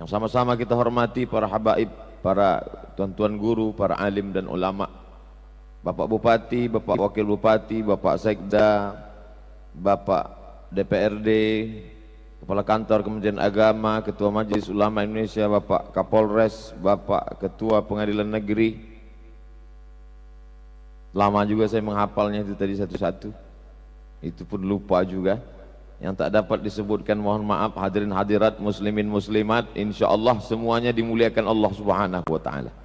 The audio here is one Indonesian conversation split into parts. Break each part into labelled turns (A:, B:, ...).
A: yang sama-sama kita hormati para habaib, para tuan-tuan guru, para alim dan ulama, Bapak Bupati, Bapak Wakil Bupati, Bapak Sekda, Bapak DPRD, Kepala Kantor Kementerian Agama, Ketua Majelis Ulama Indonesia, Bapak Kapolres, Bapak Ketua Pengadilan Negeri. Lama juga saya menghafalnya itu tadi satu-satu, itu pun lupa juga. Yang tak dapat disebutkan mohon maaf. Hadirin hadirat, muslimin muslimat, insyaallah semuanya dimuliakan Allah Subhanahu wa taala.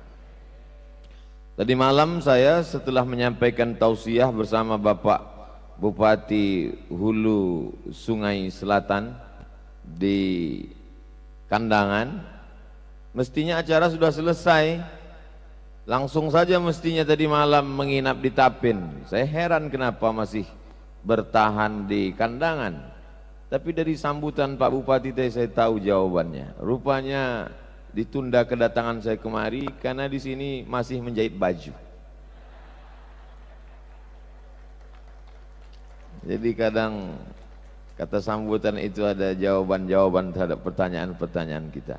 A: Tadi malam saya setelah menyampaikan tausiah bersama Bapak Bupati Hulu Sungai Selatan di Kandangan, mestinya acara sudah selesai, langsung saja mestinya tadi malam menginap di Tapin. Saya heran kenapa masih bertahan di Kandangan. Tapi dari sambutan Pak Bupati tadi saya tahu jawabannya. Rupanya ditunda kedatangan saya kemari karena di sini masih menjahit baju. Jadi kadang kata sambutan itu ada jawaban-jawaban terhadap pertanyaan-pertanyaan kita.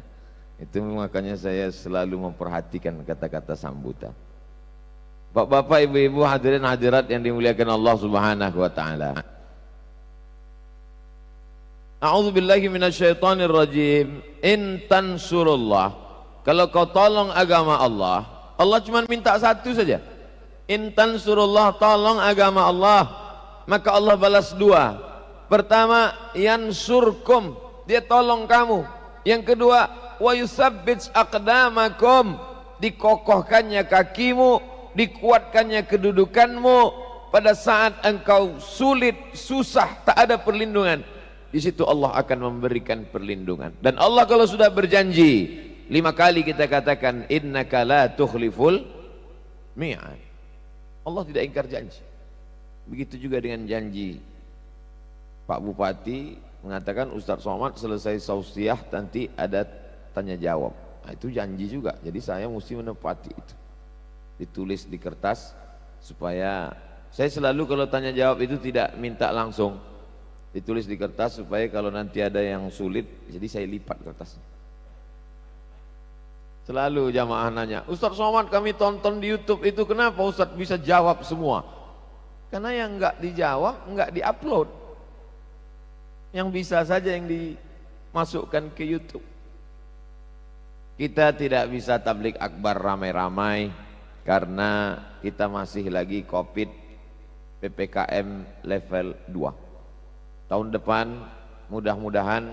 A: Itu makanya saya selalu memperhatikan kata-kata sambutan. Bapak-bapak, ibu-ibu, hadirin hadirat yang dimuliakan Allah Subhanahu wa taala. A'udzubillahi minasyaitonir rajim. In tansurullah, kalau kau tolong agama Allah, Allah cuma minta satu saja. In tansurullah, tolong agama Allah, maka Allah balas dua. Pertama, yansurkum, dia tolong kamu. Yang kedua, wa yusabbits aqdamakum, dikokohkannya kakimu, dikuatkannya kedudukanmu pada saat engkau sulit, susah, tak ada perlindungan. Di situ Allah akan memberikan perlindungan. Dan Allah kalau sudah berjanji 5 kali kita katakan innaka la tukhliful mi'ad. Allah tidak ingkar janji. Begitu juga dengan janji Pak Bupati mengatakan Ustadz Somad selesai tausiah nanti ada tanya jawab. Nah, itu janji juga. Jadi saya mesti menepati itu. Ditulis di kertas supaya saya selalu kalau tanya jawab itu tidak minta langsung. Ditulis di kertas supaya kalau nanti ada yang sulit, jadi saya lipat kertasnya. Selalu jamaah nanya, Ustadz Somad kami tonton di YouTube itu kenapa Ustadz bisa jawab semua? Karena yang enggak dijawab, enggak diupload. Yang bisa saja yang dimasukkan ke YouTube. Kita tidak bisa tablik akbar ramai-ramai karena kita masih lagi COVID PPKM level 2. Tahun depan mudah-mudahan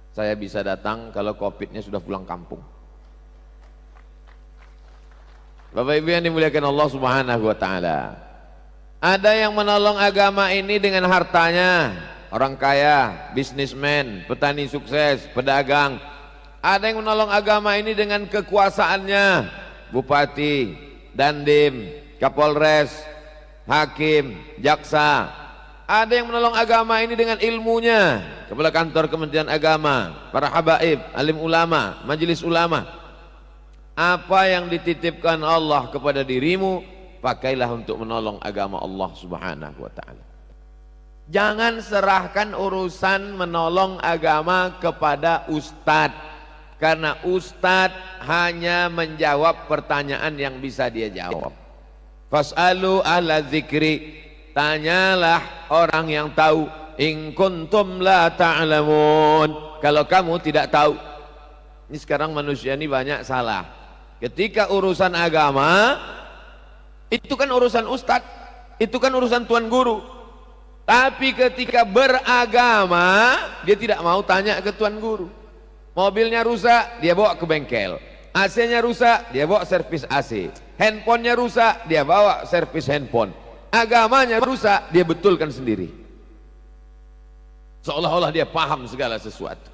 A: saya bisa datang kalau COVID-nya sudah pulang kampung. Bapak Ibu yang dimuliakan Allah Subhanahu wa taala. Ada yang menolong agama ini dengan hartanya, orang kaya, bisnismen, petani sukses, pedagang. Ada yang menolong agama ini dengan kekuasaannya, bupati, dandim, kapolres, hakim, jaksa. Ada yang menolong agama ini dengan ilmunya, Kepala Kantor Kementerian Agama, para habaib, alim ulama, majelis ulama. Apa yang dititipkan Allah kepada dirimu, pakailah untuk menolong agama Allah Subhanahu wa taala. Jangan serahkan urusan menolong agama kepada ustadz, karena ustadz hanya menjawab pertanyaan yang bisa dia jawab. Fas'alu ahla dzikri, tanyalah orang yang tahu. In kuntum la ta'lamun, kalau kamu tidak tahu. Ini sekarang manusia ini banyak salah. Ketika urusan agama, itu kan urusan ustadz, itu kan urusan tuan guru. Tapi ketika beragama, dia tidak mau tanya ke tuan guru. Mobilnya rusak, dia bawa ke bengkel. AC-nya rusak, dia bawa servis AC. Handphonenya rusak, dia bawa servis handphone. Agamanya rusak, dia betulkan sendiri. Seolah-olah dia paham segala sesuatu.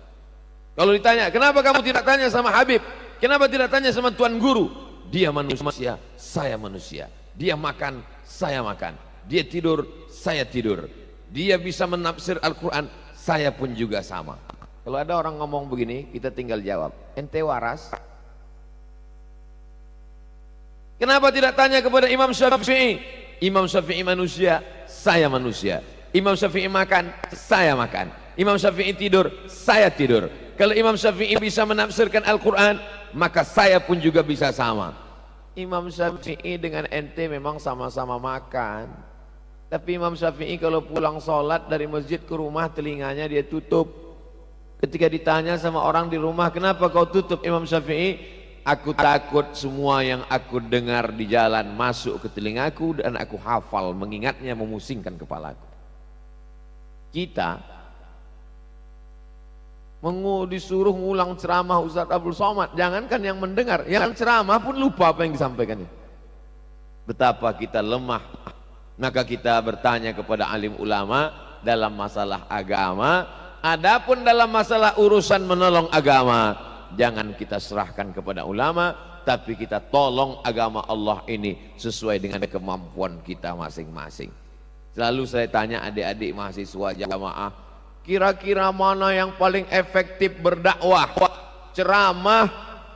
A: Kalau ditanya, kenapa kamu tidak tanya sama Habib? Kenapa tidak tanya sama tuan guru? Dia manusia, saya manusia. Dia makan, saya makan. Dia tidur, saya tidur. Dia bisa menafsir Al-Quran, saya pun juga sama. Kalau ada orang ngomong begini, kita tinggal jawab, ente waras? Kenapa tidak tanya kepada Imam Syafi'i? Imam Syafi'i manusia, saya manusia. Imam Syafi'i makan, saya makan. Imam Syafi'i tidur, saya tidur. Kalau Imam Syafi'i bisa menafsirkan Al-Quran, maka saya pun juga bisa sama. Imam Syafi'i dengan ente memang sama-sama makan, tapi Imam Syafi'i kalau pulang sholat dari masjid ke rumah, telinganya dia tutup. Ketika ditanya sama orang di rumah, kenapa kau tutup Imam Syafi'i? Aku takut semua yang aku dengar di jalan masuk ke telingaku dan aku hafal, mengingatnya memusingkan kepalaku. Kita disuruh ngulang ceramah Ustaz Abdul Somad, jangankan yang mendengar, yang ceramah pun lupa apa yang disampaikannya. Betapa kita lemah. Maka kita bertanya kepada alim ulama dalam masalah agama. Adapun dalam masalah urusan menolong agama, jangan kita serahkan kepada ulama, tapi kita tolong agama Allah ini sesuai dengan kemampuan kita masing-masing. Selalu saya tanya adik-adik mahasiswa jamaah, kira-kira mana yang paling efektif berdakwah? Ceramah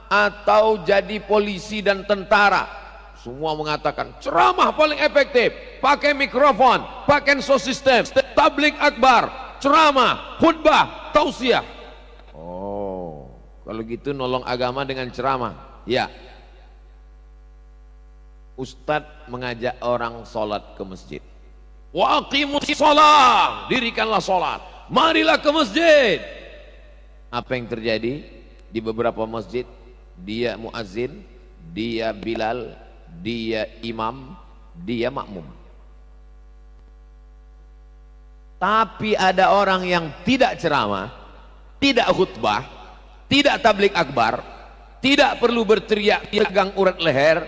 A: atau jadi polisi dan tentara? Semua mengatakan ceramah paling efektif, pakai mikrofon, pakai sound system, tablik akbar, ceramah, khutbah, tausiah. Oh, kalau gitu nolong agama dengan ceramah. Ya, Ustadz mengajak orang sholat ke masjid. Wa aqimus sholat, dirikanlah sholat, marilah ke masjid. Apa yang terjadi di beberapa masjid? Dia muazzin, dia Bilal, dia imam, dia makmum. Tapi ada orang yang tidak ceramah, tidak khutbah, tidak tablik akbar, tidak perlu berteriak pegang urat leher,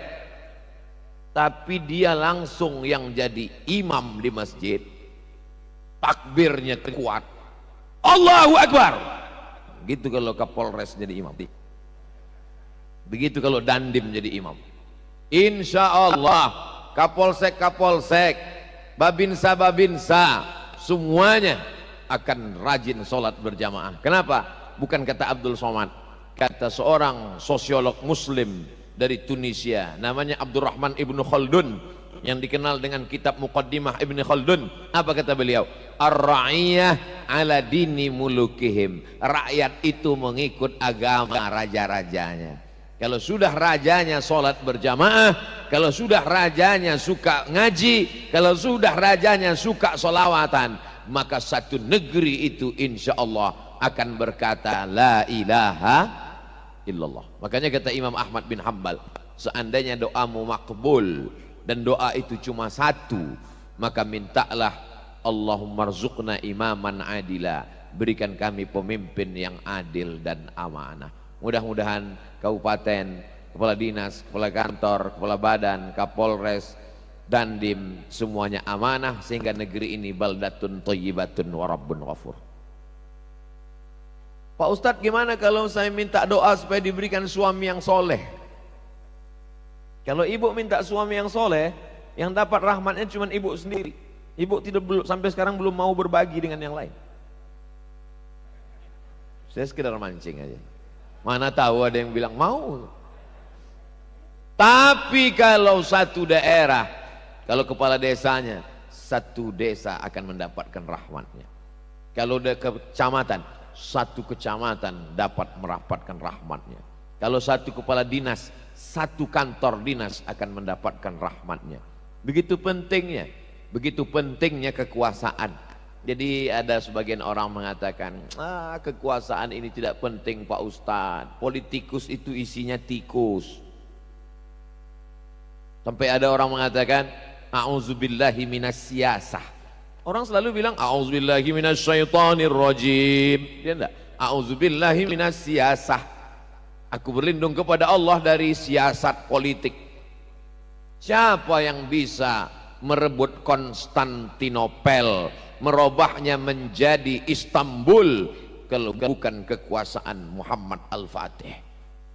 A: tapi dia langsung yang jadi imam di masjid. Takbirnya kuat, Allahu Akbar. Begitu kalau Kapolres jadi imam, begitu kalau Dandim jadi imam. Insya Allah Kapolsek, Babinsa, semuanya akan rajin sholat berjamaah. Kenapa? Bukan kata Abdul Somad, kata seorang sosiolog muslim dari Tunisia, namanya Abdurrahman Ibnu Khaldun, yang dikenal dengan kitab Muqaddimah Ibnu Khaldun. Apa kata beliau? Ar-ra'iyah ala dini mulukihim. Rakyat itu mengikut agama raja-rajanya. Kalau sudah rajanya sholat berjamaah, kalau sudah rajanya suka ngaji, kalau sudah rajanya suka sholawatan, maka satu negeri itu insya Allah akan berkata la ilaha illallah. Makanya kata Imam Ahmad bin Hanbal, seandainya doamu makbul dan doa itu cuma satu, maka mintalah Allahumma rzuqna imaman adila, berikan kami pemimpin yang adil dan amanah. Mudah-mudahan kabupaten, kepala dinas, kepala kantor, kepala badan, Kapolres, Dandim, semuanya amanah sehingga negeri ini baldatun thayyibatun wa rabbun ghafur. Pak Ustadz, gimana kalau saya minta doa supaya diberikan suami yang soleh? Kalau ibu minta suami yang soleh, yang dapat rahmatnya cuma ibu sendiri. Ibu sampai sekarang belum mau berbagi dengan yang lain. Saya sekedar mancing aja. Mana tahu ada yang bilang mau. Tapi kalau satu daerah, kalau kepala desanya, satu desa akan mendapatkan rahmatnya. Kalau ada kecamatan, satu kecamatan dapat merapatkan rahmatnya. Kalau satu kepala dinas, satu kantor dinas akan mendapatkan rahmatnya. Begitu pentingnya kekuasaan. Jadi ada sebagian orang mengatakan, kekuasaan ini tidak penting Pak Ustadz, politikus itu isinya tikus. Sampai ada orang mengatakan, a'udzubillahi minas siyasah. Orang selalu bilang, a'udzubillahi minas syaitanir rajim. Dia enggak, a'udzubillahi minas siyasah. Aku berlindung kepada Allah dari siasat politik. Siapa yang bisa merebut Konstantinopel, merubahnya menjadi Istanbul, kalau bukan kekuasaan Muhammad Al-Fatih?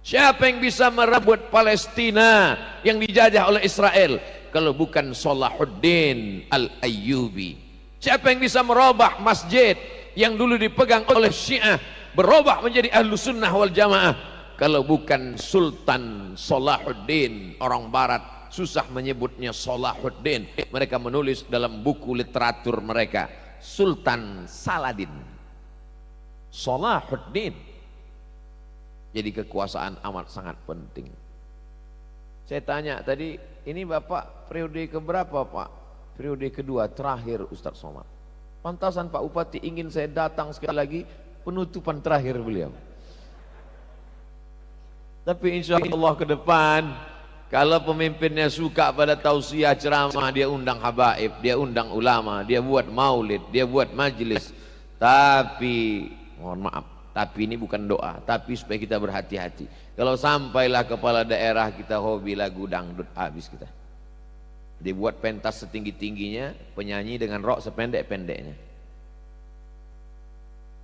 A: Siapa yang bisa merebut Palestina yang dijajah oleh Israel, kalau bukan Salahuddin Al-Ayyubi? Siapa yang bisa merubah masjid yang dulu dipegang oleh Syiah berubah menjadi Ahlu Sunnah wal Jamaah, kalau bukan Sultan Salahuddin? Orang barat susah menyebutnya Salahuddin, mereka menulis dalam buku literatur mereka Sultan Saladin. Salahuddin Jadi kekuasaan amat sangat penting. Saya tanya tadi, ini Bapak periode keberapa Pak? Periode kedua terakhir Ustadz Somad. Pantasan Pak Bupati ingin saya datang sekali lagi penutupan terakhir beliau. Tapi insya Allah ke depan, kalau pemimpinnya suka pada tausiah ceramah, dia undang habaib, dia undang ulama, dia buat maulid, dia buat majelis. Tapi mohon maaf, tapi ini bukan doa, tapi supaya kita berhati-hati. Kalau sampailah kepala daerah kita hobi lagu dangdut, habis kita. Dibuat pentas setinggi-tingginya, penyanyi dengan rok sependek-pendeknya.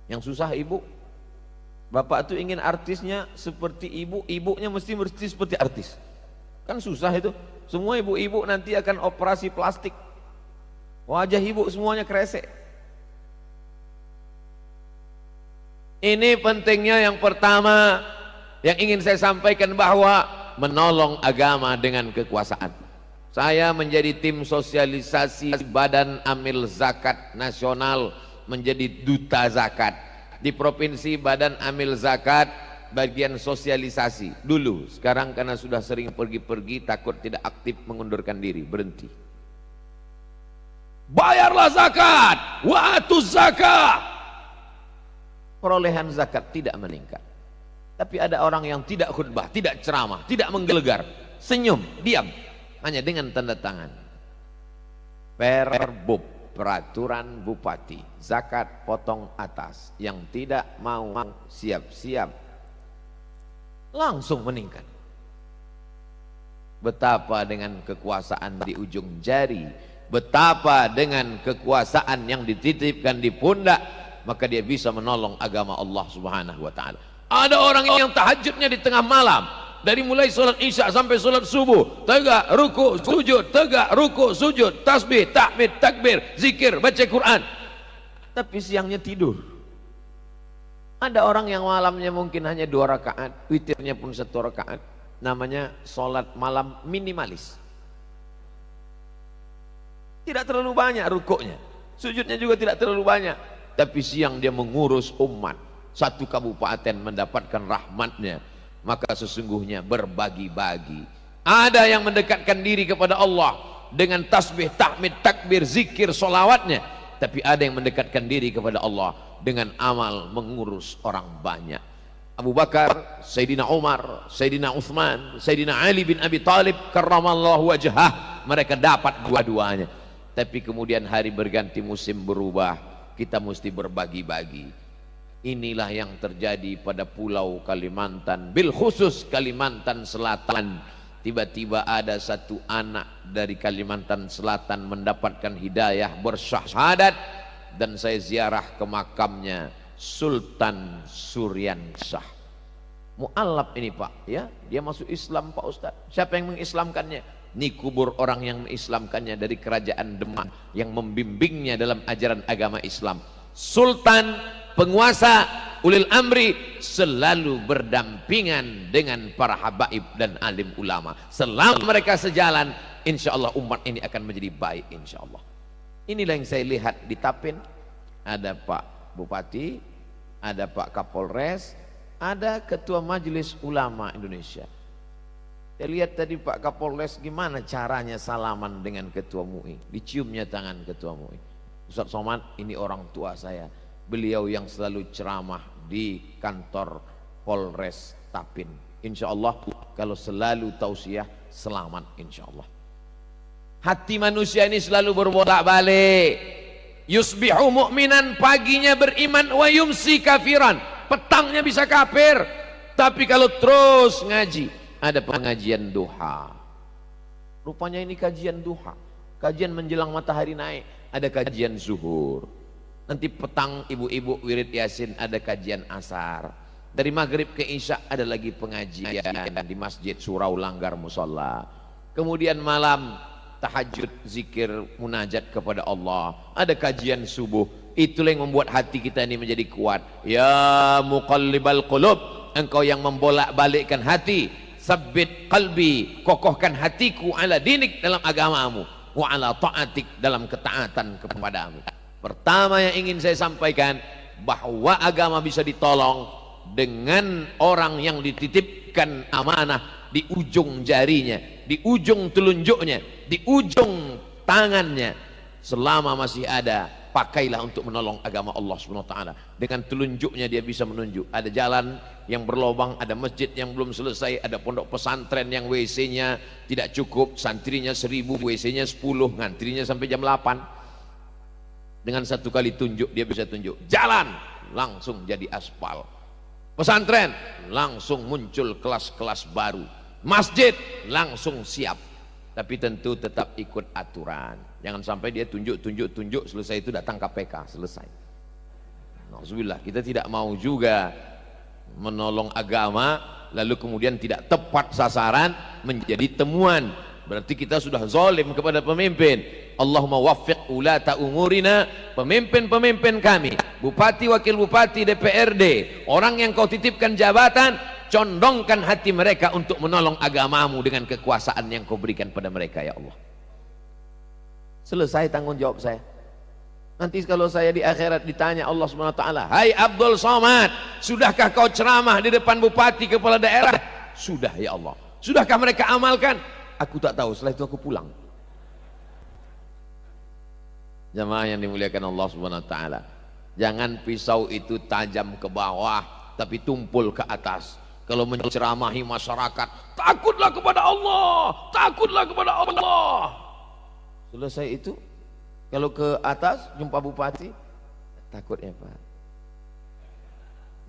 A: Yang susah ibu, bapak tuh ingin artisnya seperti ibu, ibunya mesti seperti artis. Kan susah itu. Semua ibu-ibu nanti akan operasi plastik. Wajah ibu semuanya kresek. Ini pentingnya yang pertama yang ingin saya sampaikan, bahwa menolong agama dengan kekuasaan. Saya menjadi tim sosialisasi Badan Amil Zakat Nasional, menjadi duta zakat. Di provinsi Badan Amil Zakat bagian sosialisasi dulu. Sekarang karena sudah sering pergi-pergi, takut tidak aktif, mengundurkan diri, berhenti. Bayarlah zakat, wa atuz zakah. Perolehan zakat tidak meningkat. Tapi ada orang yang tidak khutbah, tidak ceramah, tidak menggelegar, senyum, diam, hanya dengan tanda tangan. Perbub, peraturan bupati, zakat potong atas. Yang tidak mau siap-siap langsung meningkat. Betapa dengan kekuasaan di ujung jari, betapa dengan kekuasaan yang dititipkan di pundak, maka dia bisa menolong agama Allah Subhanahu wa taala. Ada orang yang tahajudnya di tengah malam, dari mulai sholat isya sampai sholat subuh, tegak ruku sujud, tegak ruku sujud, tasbih, tahmid, takbir, zikir, baca Quran, tapi siangnya tidur. Ada orang yang malamnya mungkin hanya 2 rakaat, witirnya pun 1 rakaat. Namanya sholat malam minimalis. Tidak terlalu banyak rukuknya, sujudnya juga tidak terlalu banyak, tapi siang dia mengurus umat. 1 kabupaten mendapatkan rahmatnya, maka sesungguhnya berbagi-bagi. Ada yang mendekatkan diri kepada Allah dengan tasbih, tahmid, takbir, zikir, solawatnya. Tapi ada yang mendekatkan diri kepada Allah dengan amal mengurus orang banyak. Abu Bakar, Sayyidina Umar, Sayyidina Uthman, Sayyidina Ali bin Abi Talib karramallahu wajhah, mereka dapat dua-duanya. Tapi kemudian hari berganti, musim berubah, kita mesti berbagi-bagi. Inilah yang terjadi pada pulau Kalimantan, bil khusus Kalimantan Selatan. Tiba-tiba ada satu anak dari Kalimantan Selatan mendapatkan hidayah, bersyahadat, dan saya ziarah ke makamnya, Sultan Suryansyah. Mu'alaf ini Pak, ya, dia masuk Islam Pak Ustadz. Siapa yang mengislamkannya? Ini kubur orang yang mengislamkannya dari kerajaan Demak, yang membimbingnya dalam ajaran agama Islam. Sultan, penguasa, ulil amri, selalu berdampingan dengan para habaib dan alim ulama. Selama mereka sejalan, insya Allah umat ini akan menjadi baik, insya Allah. Inilah yang saya lihat di Tapin. Ada Pak Bupati, ada Pak Kapolres, ada Ketua Majelis Ulama Indonesia. Saya lihat tadi Pak Kapolres gimana caranya salaman dengan Ketua MUI, diciumnya tangan Ketua MUI. Ustadz Somad, ini orang tua saya, beliau yang selalu ceramah di kantor Polres Tapin. Insya Allah kalau selalu tausiah, selamat insya Allah. Hati manusia ini selalu berbolak-balik. Yusbihu mu'minan, paginya beriman, wa yumsi kafiran, petangnya bisa kafir. Tapi kalau terus ngaji, ada pengajian duha, rupanya ini kajian duha, kajian menjelang matahari naik, ada kajian zuhur. Nanti petang ibu-ibu wirid yasin, ada kajian asar. Dari maghrib ke isya ada lagi pengajian di masjid Surau Langgar Musola. Kemudian malam tahajud, zikir, munajat kepada Allah. Ada kajian subuh. Itulah yang membuat hati kita ini menjadi kuat. Ya muqallibal qulub, engkau yang membolak-balikkan hati, sabbit qalbi, kokohkan hatiku ala dinik, dalam agamamu, wa ala ta'atik, dalam ketaatan kepadamu. Pertama yang ingin saya sampaikan, bahwa agama bisa ditolong dengan orang yang dititipkan amanah di ujung jarinya, di ujung telunjuknya, di ujung tangannya. Selama masih ada, pakailah untuk menolong agama Allah SWT. Dengan telunjuknya dia bisa menunjuk. Ada jalan yang berlobang, ada masjid yang belum selesai, ada pondok pesantren yang WC-nya tidak cukup, santrinya 1000, WC-nya 10, ngantrinya sampai jam 8. Dengan satu kali tunjuk dia bisa tunjuk. Jalan langsung jadi aspal. Pesantren langsung muncul kelas-kelas baru. Masjid langsung siap. Tapi tentu tetap ikut aturan. Jangan sampai dia tunjuk, selesai itu datang KPK, selesai. Nauzubillah, kita tidak mau juga menolong agama lalu kemudian tidak tepat sasaran menjadi temuan. Berarti kita sudah zalim kepada pemimpin. Allahumma waffiq ulata umurina, pemimpin-pemimpin kami, bupati, wakil bupati, DPRD, orang yang kau titipkan jabatan, condongkan hati mereka untuk menolong agamamu dengan kekuasaan yang kau berikan pada mereka ya Allah. Selesai tanggung jawab saya. Nanti kalau saya di akhirat ditanya Allah SWT, hai Abdul Somad, sudahkah kau ceramah di depan bupati, kepala daerah? Sudah ya Allah. Sudahkah mereka amalkan? Aku tak tahu, setelah itu aku pulang. Jamaah yang dimuliakan Allah SWT, jangan pisau itu tajam ke bawah tapi tumpul ke atas. Kalau menceramahi masyarakat, takutlah kepada Allah, takutlah kepada Allah. Selesai itu, kalau ke atas jumpa bupati, takutnya Pak.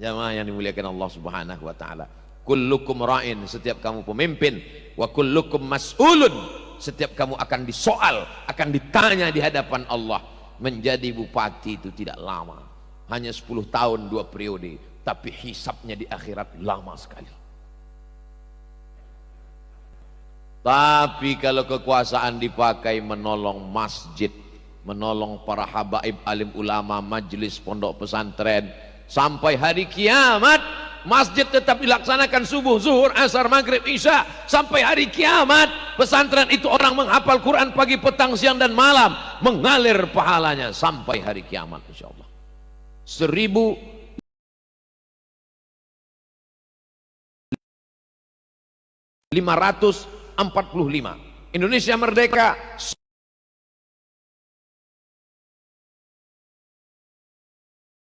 A: Jamaah yang dimuliakan Allah Subhanahu wa taala, kullukum ra'in, setiap kamu pemimpin, wa kullukum mas'ulun, setiap kamu akan disoal, akan ditanya di hadapan Allah. Menjadi bupati itu tidak lama, hanya 10 tahun 2 periode, tapi hisabnya di akhirat lama sekali. Tapi kalau kekuasaan dipakai menolong masjid, menolong para habaib, alim ulama, majelis, pondok pesantren, sampai hari kiamat masjid tetap dilaksanakan subuh, zuhur, asar, maghrib, isya sampai hari kiamat. Pesantren itu orang menghafal Quran pagi, petang, siang dan malam, mengalir pahalanya sampai hari kiamat insyaallah. 1545 Indonesia merdeka,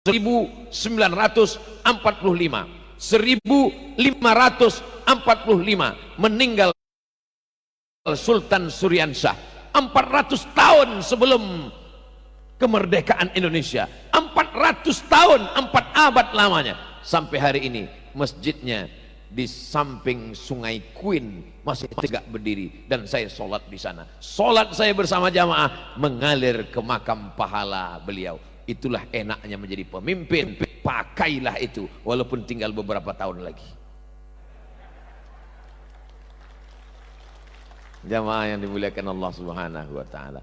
A: 1545 meninggal Sultan Suryansyah. 400 tahun sebelum kemerdekaan Indonesia, 400 tahun, 4 abad lamanya. Sampai hari ini masjidnya di samping Sungai Queen masih tegak berdiri, dan saya sholat di sana. Sholat saya bersama jamaah mengalir ke makam pahala beliau. Itulah enaknya menjadi pemimpin. Pakailah itu walaupun tinggal beberapa tahun lagi. Jamaah yang dimuliakan Allah Subhanahu wa taala,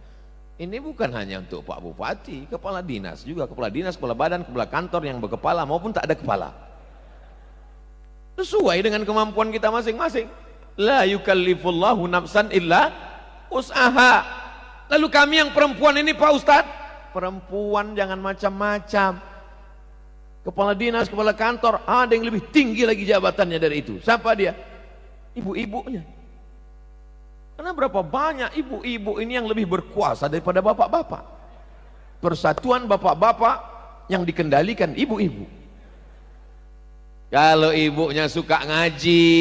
A: ini bukan hanya untuk Pak Bupati, kepala dinas juga, kepala dinas, kepala badan, kepala kantor yang berkepala maupun tak ada kepala, sesuai dengan kemampuan kita masing-masing. La yukallifullahu nafsan illa usaha. Lalu kami yang perempuan ini Pak Ustadz, perempuan jangan macam-macam. Kepala dinas, kepala kantor, ada yang lebih tinggi lagi jabatannya dari itu. Siapa dia? Ibu-ibunya. Karena berapa banyak ibu-ibu ini yang lebih berkuasa daripada bapak-bapak. Persatuan bapak-bapak yang dikendalikan ibu-ibu. Kalau ibunya suka ngaji,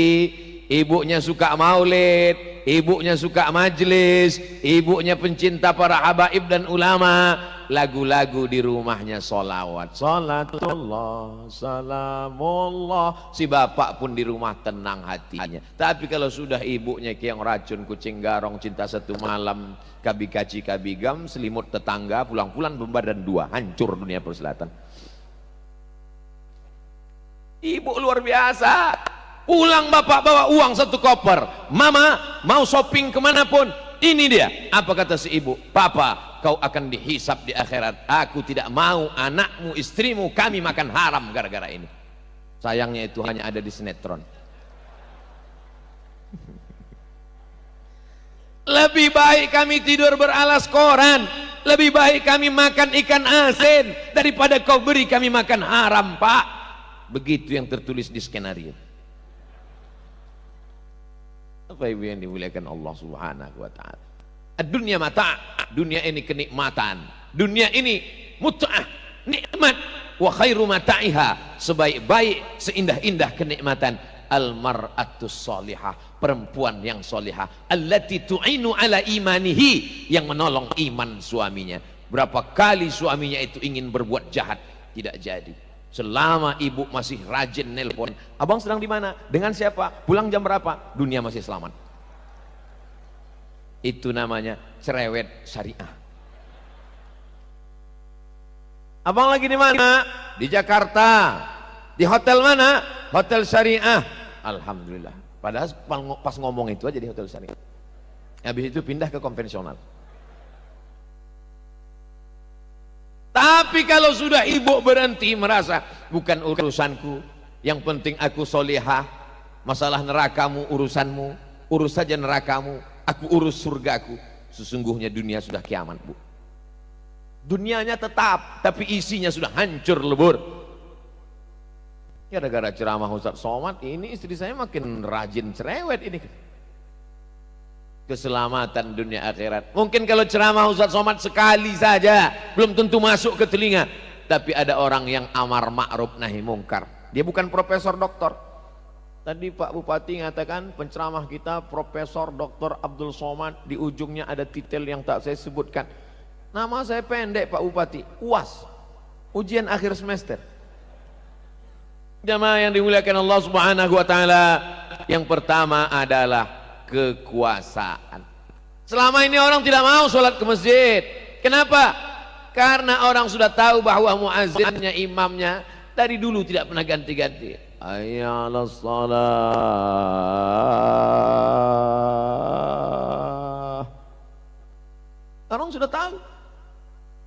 A: ibunya suka maulid, ibunya suka majelis, ibunya pencinta para habaib dan ulama, lagu-lagu di rumahnya solawat, salatullah, salamullah, si bapak pun di rumah tenang hatinya. Tapi kalau sudah ibunya keong racun, kucing garong, cinta satu malam, kabi kaci kabi gam, selimut tetangga, pulang-pulang berbadan dua, hancur dunia persilatan. Ibu luar biasa. Pulang bapak bawa uang 1 koper, mama mau shopping kemanapun, ini dia. Apa kata si ibu? Papa, kau akan dihisap di akhirat. Aku tidak mau anakmu, istrimu, kami makan haram gara-gara ini. Sayangnya itu hanya ada di sinetron. Lebih baik kami tidur beralas koran, lebih baik kami makan ikan asin daripada kau beri kami makan haram, Pak. Begitu yang tertulis di skenario. Apa ibu yang dimuliakan Allah Subhanahu wa ta'ala? Dunia mata, dunia ini kenikmatan, dunia ini mut'ah, nikmat. Wa khairu mata'iha, sebaik-baik seindah-indah kenikmatan al-mar'atus salihah, perempuan yang salihah, allati tu'inu ala imanihi, yang menolong iman suaminya. Berapa kali suaminya itu ingin berbuat jahat, tidak jadi. Selama ibu masih rajin nelpon, abang sedang di mana? Dengan siapa? Pulang jam berapa? Dunia masih selamat. Itu namanya cerewet syariah. Abang lagi di mana? Di Jakarta. Di hotel mana? Hotel syariah. Alhamdulillah. Padahal pas ngomong itu aja di hotel syariah. Habis itu pindah ke konvensional. Tapi kalau sudah ibu berhenti merasa bukan urusanku, yang penting aku solehah, masalah nerakamu urusanmu, urus saja nerakamu, aku urus surgaku. Sesungguhnya dunia sudah kiamat, Bu. Dunianya tetap, tapi isinya sudah hancur lebur. Gara-gara ceramah Ustaz Somad ini istri saya makin rajin cerewet ini. Keselamatan dunia akhirat. Mungkin kalau ceramah Ustaz Somad sekali saja belum tentu masuk ke telinga, tapi ada orang yang amar ma'ruf nahi mungkar. Dia bukan profesor doktor. Tadi Pak Bupati mengatakan penceramah kita Profesor Dr. Abdul Somad, di ujungnya ada titel yang tak saya sebutkan. Nama saya pendek Pak Bupati, UAS, ujian akhir semester. Jamaah yang dimuliakan Allah Subhanahu wa ta'ala, yang pertama adalah kekuasaan. Selama ini orang tidak mau sholat ke masjid. Kenapa? Karena orang sudah tahu bahwa muazzinnya, imamnya dari dulu tidak pernah ganti-ganti. Hayya 'alas shalah. Orang sudah tahu.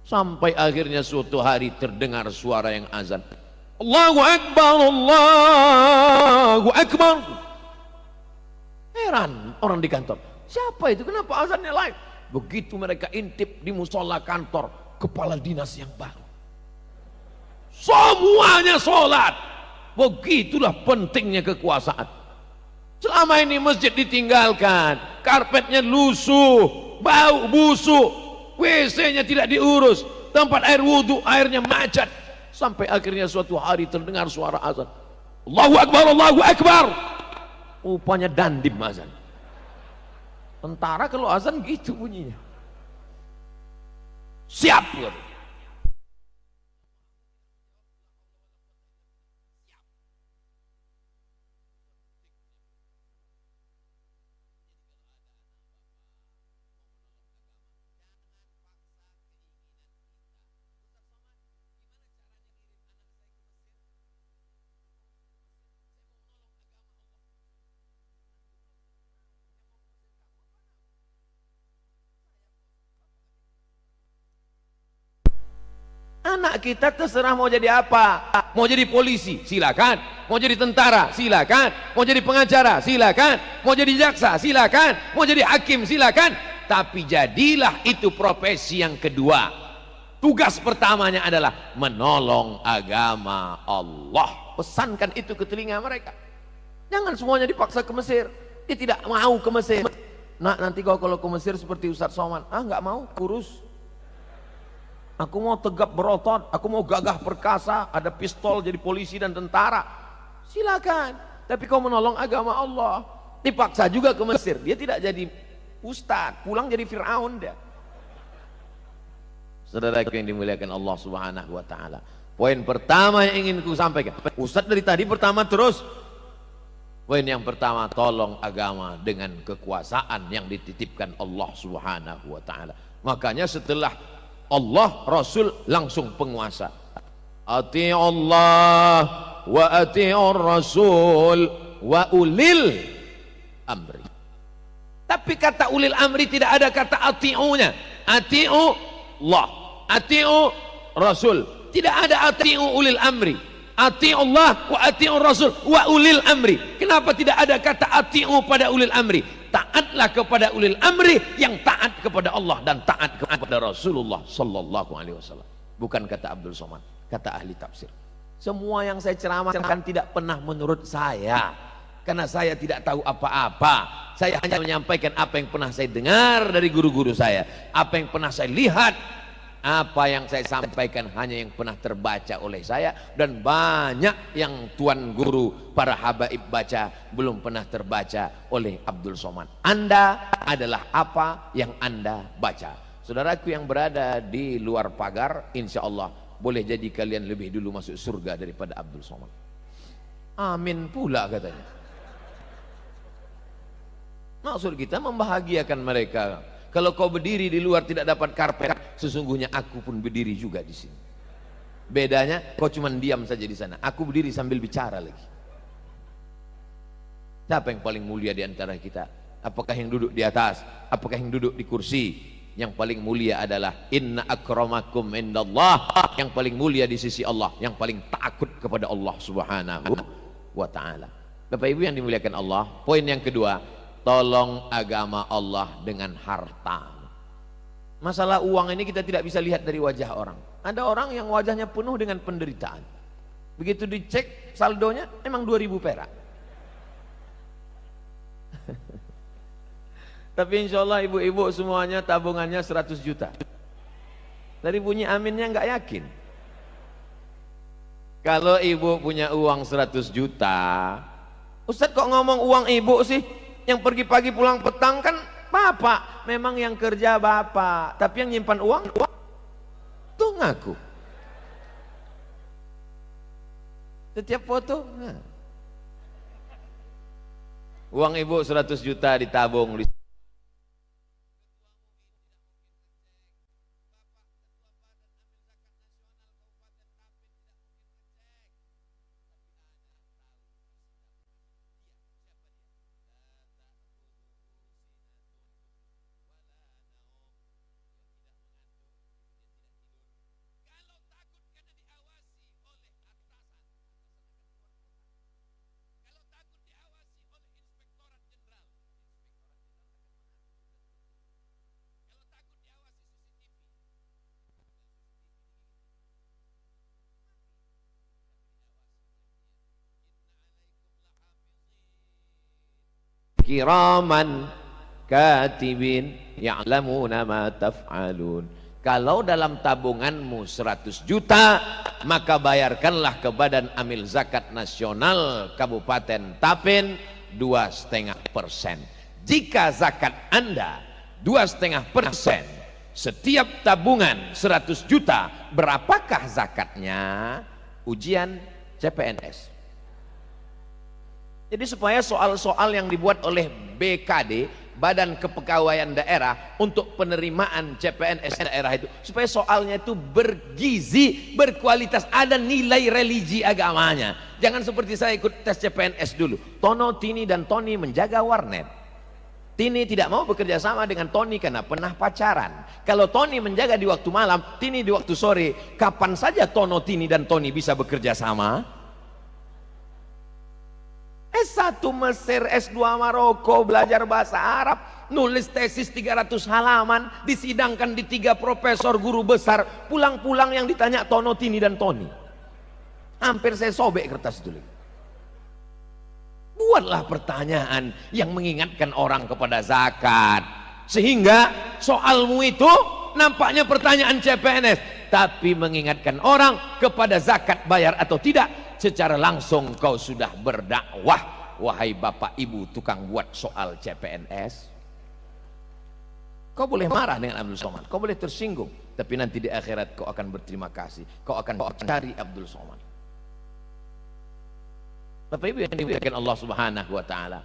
A: Sampai akhirnya suatu hari terdengar suara yang azan. Allahu Akbar, Allahu Akbar. Heran orang di kantor. Siapa itu? Kenapa azannya lain? Begitu mereka intip di musola kantor kepala dinas yang baru. Semuanya sholat. Begitulah pentingnya kekuasaan. Selama ini masjid ditinggalkan, karpetnya lusuh, bau busuk, WC-nya tidak diurus, tempat air wudhu airnya macet, sampai akhirnya suatu hari terdengar suara azan. Allahu Akbar, Allahu Akbar. Rupanya dandim azan. Tentara kalau azan gitu bunyinya. Siap. Anak kita terserah mau jadi apa. Mau jadi polisi, silakan. Mau jadi tentara, silakan. Mau jadi pengacara, silakan. Mau jadi jaksa, silakan. Mau jadi hakim, silakan. Tapi jadilah itu profesi yang kedua. Tugas pertamanya adalah menolong agama Allah. Pesankan itu ke telinga mereka. Jangan semuanya dipaksa ke Mesir. Dia tidak mau ke Mesir. Nah, nanti kalau ke Mesir seperti Ustaz Somad, nggak mau, kurus. Aku mau tegap berotot, aku mau gagah perkasa, ada pistol jadi polisi dan tentara. Silakan. Tapi kau menolong agama Allah. Dipaksa juga ke Mesir. Dia tidak jadi ustaz, pulang jadi Fir'aun dia. Saudaraku yang dimuliakan Allah Subhanahu wa ta'ala. Poin pertama yang ingin ku sampaikan. Ustaz dari tadi pertama terus. Poin yang pertama, tolong agama dengan kekuasaan yang dititipkan Allah Subhanahu wa ta'ala. Makanya setelah Allah, Rasul, langsung penguasa. Ati'ullah wa ati'ur Rasul wa ulil amri. Tapi kata ulil amri tidak ada kata ati'unya. Ati'ullah, ati'u Rasul. Tidak ada ati'u ulil amri. Ati'ullah wa ati'ur Rasul wa ulil amri. Kenapa tidak ada kata ati'u pada ulil amri? Taatlah kepada ulil amri yang taat kepada Allah dan taat kepada Rasulullah sallallahu alaihi wasallam. Bukan kata Abdul Somad, kata ahli tafsir. Semua yang saya ceramahkan tidak pernah menurut saya, karena saya tidak tahu apa-apa. Saya hanya menyampaikan apa yang pernah saya dengar dari guru-guru saya, apa yang pernah saya lihat. Apa yang saya sampaikan hanya yang pernah terbaca oleh saya, dan banyak yang tuan guru para habaib baca belum pernah terbaca oleh Abdul Somad. Anda adalah apa yang Anda baca. Saudaraku yang berada di luar pagar, insya Allah boleh jadi kalian lebih dulu masuk surga daripada Abdul Somad. Amin pula katanya. Maksud kita membahagiakan mereka. Kalau kau berdiri di luar tidak dapat karpet, sesungguhnya aku pun berdiri juga di sini. Bedanya kau cuma diam saja di sana, aku berdiri sambil bicara lagi. Siapa yang paling mulia di antara kita? Apakah yang duduk di atas? Apakah yang duduk di kursi? Yang paling mulia adalah inna akramakum indallah, yang paling mulia di sisi Allah, yang paling takut kepada Allah Subhanahu wa taala. Bapak Ibu yang dimuliakan Allah, poin yang kedua, tolong agama Allah dengan harta. Masalah uang ini kita tidak bisa lihat dari wajah orang. Ada orang yang wajahnya penuh dengan penderitaan. Begitu dicek saldonya, emang 2000 perak. Tapi insya Allah ibu-ibu semuanya tabungannya 100 juta. Dari bunyi aminnya nggak yakin. Kalau ibu punya uang 100 juta, Ustadz kok ngomong uang ibu sih? Yang pergi pagi pulang petang kan bapak. Memang yang kerja bapak, tapi yang nyimpan uang tuh ngaku. Setiap foto uang ibu 100 juta ditabung. Kiraman katibin ya'lamuna ma taf'alun. Kalau dalam tabunganmu 100 juta, maka bayarkanlah ke Badan Amil Zakat Nasional Kabupaten Tapin 2,5%. Jika zakat Anda 2,5%, setiap tabungan 100 juta, berapakah zakatnya? Ujian CPNS. Jadi supaya soal-soal yang dibuat oleh BKD, Badan Kepegawaian Daerah, untuk penerimaan CPNS daerah itu, supaya soalnya itu bergizi, berkualitas, ada nilai religi agamanya. Jangan seperti saya ikut tes CPNS dulu, Tono, Tini dan Tony menjaga warnet. Tini tidak mau bekerja sama dengan Tony karena pernah pacaran. Kalau Tony menjaga di waktu malam, Tini di waktu sore, kapan saja Tono, Tini dan Tony bisa bekerja sama? S1 Mesir, S2 Maroko, belajar bahasa Arab, nulis tesis 300 halaman, disidangkan di 3 profesor guru besar, pulang-pulang yang ditanya Tono, Tini dan Tony. Hampir saya sobek kertas itu. Buatlah pertanyaan yang mengingatkan orang kepada zakat, sehingga soalmu itu nampaknya pertanyaan CPNS, tapi mengingatkan orang kepada zakat bayar atau tidak. Secara langsung kau sudah berdakwah. Wahai bapak ibu tukang buat soal CPNS, kau boleh marah dengan Abdul Somad, kau boleh tersinggung, tapi nanti di akhirat kau akan berterima kasih. Kau akan cari Abdul Somad. Bapak ibu yang dimuliakan Allah Subhanahu wa taala,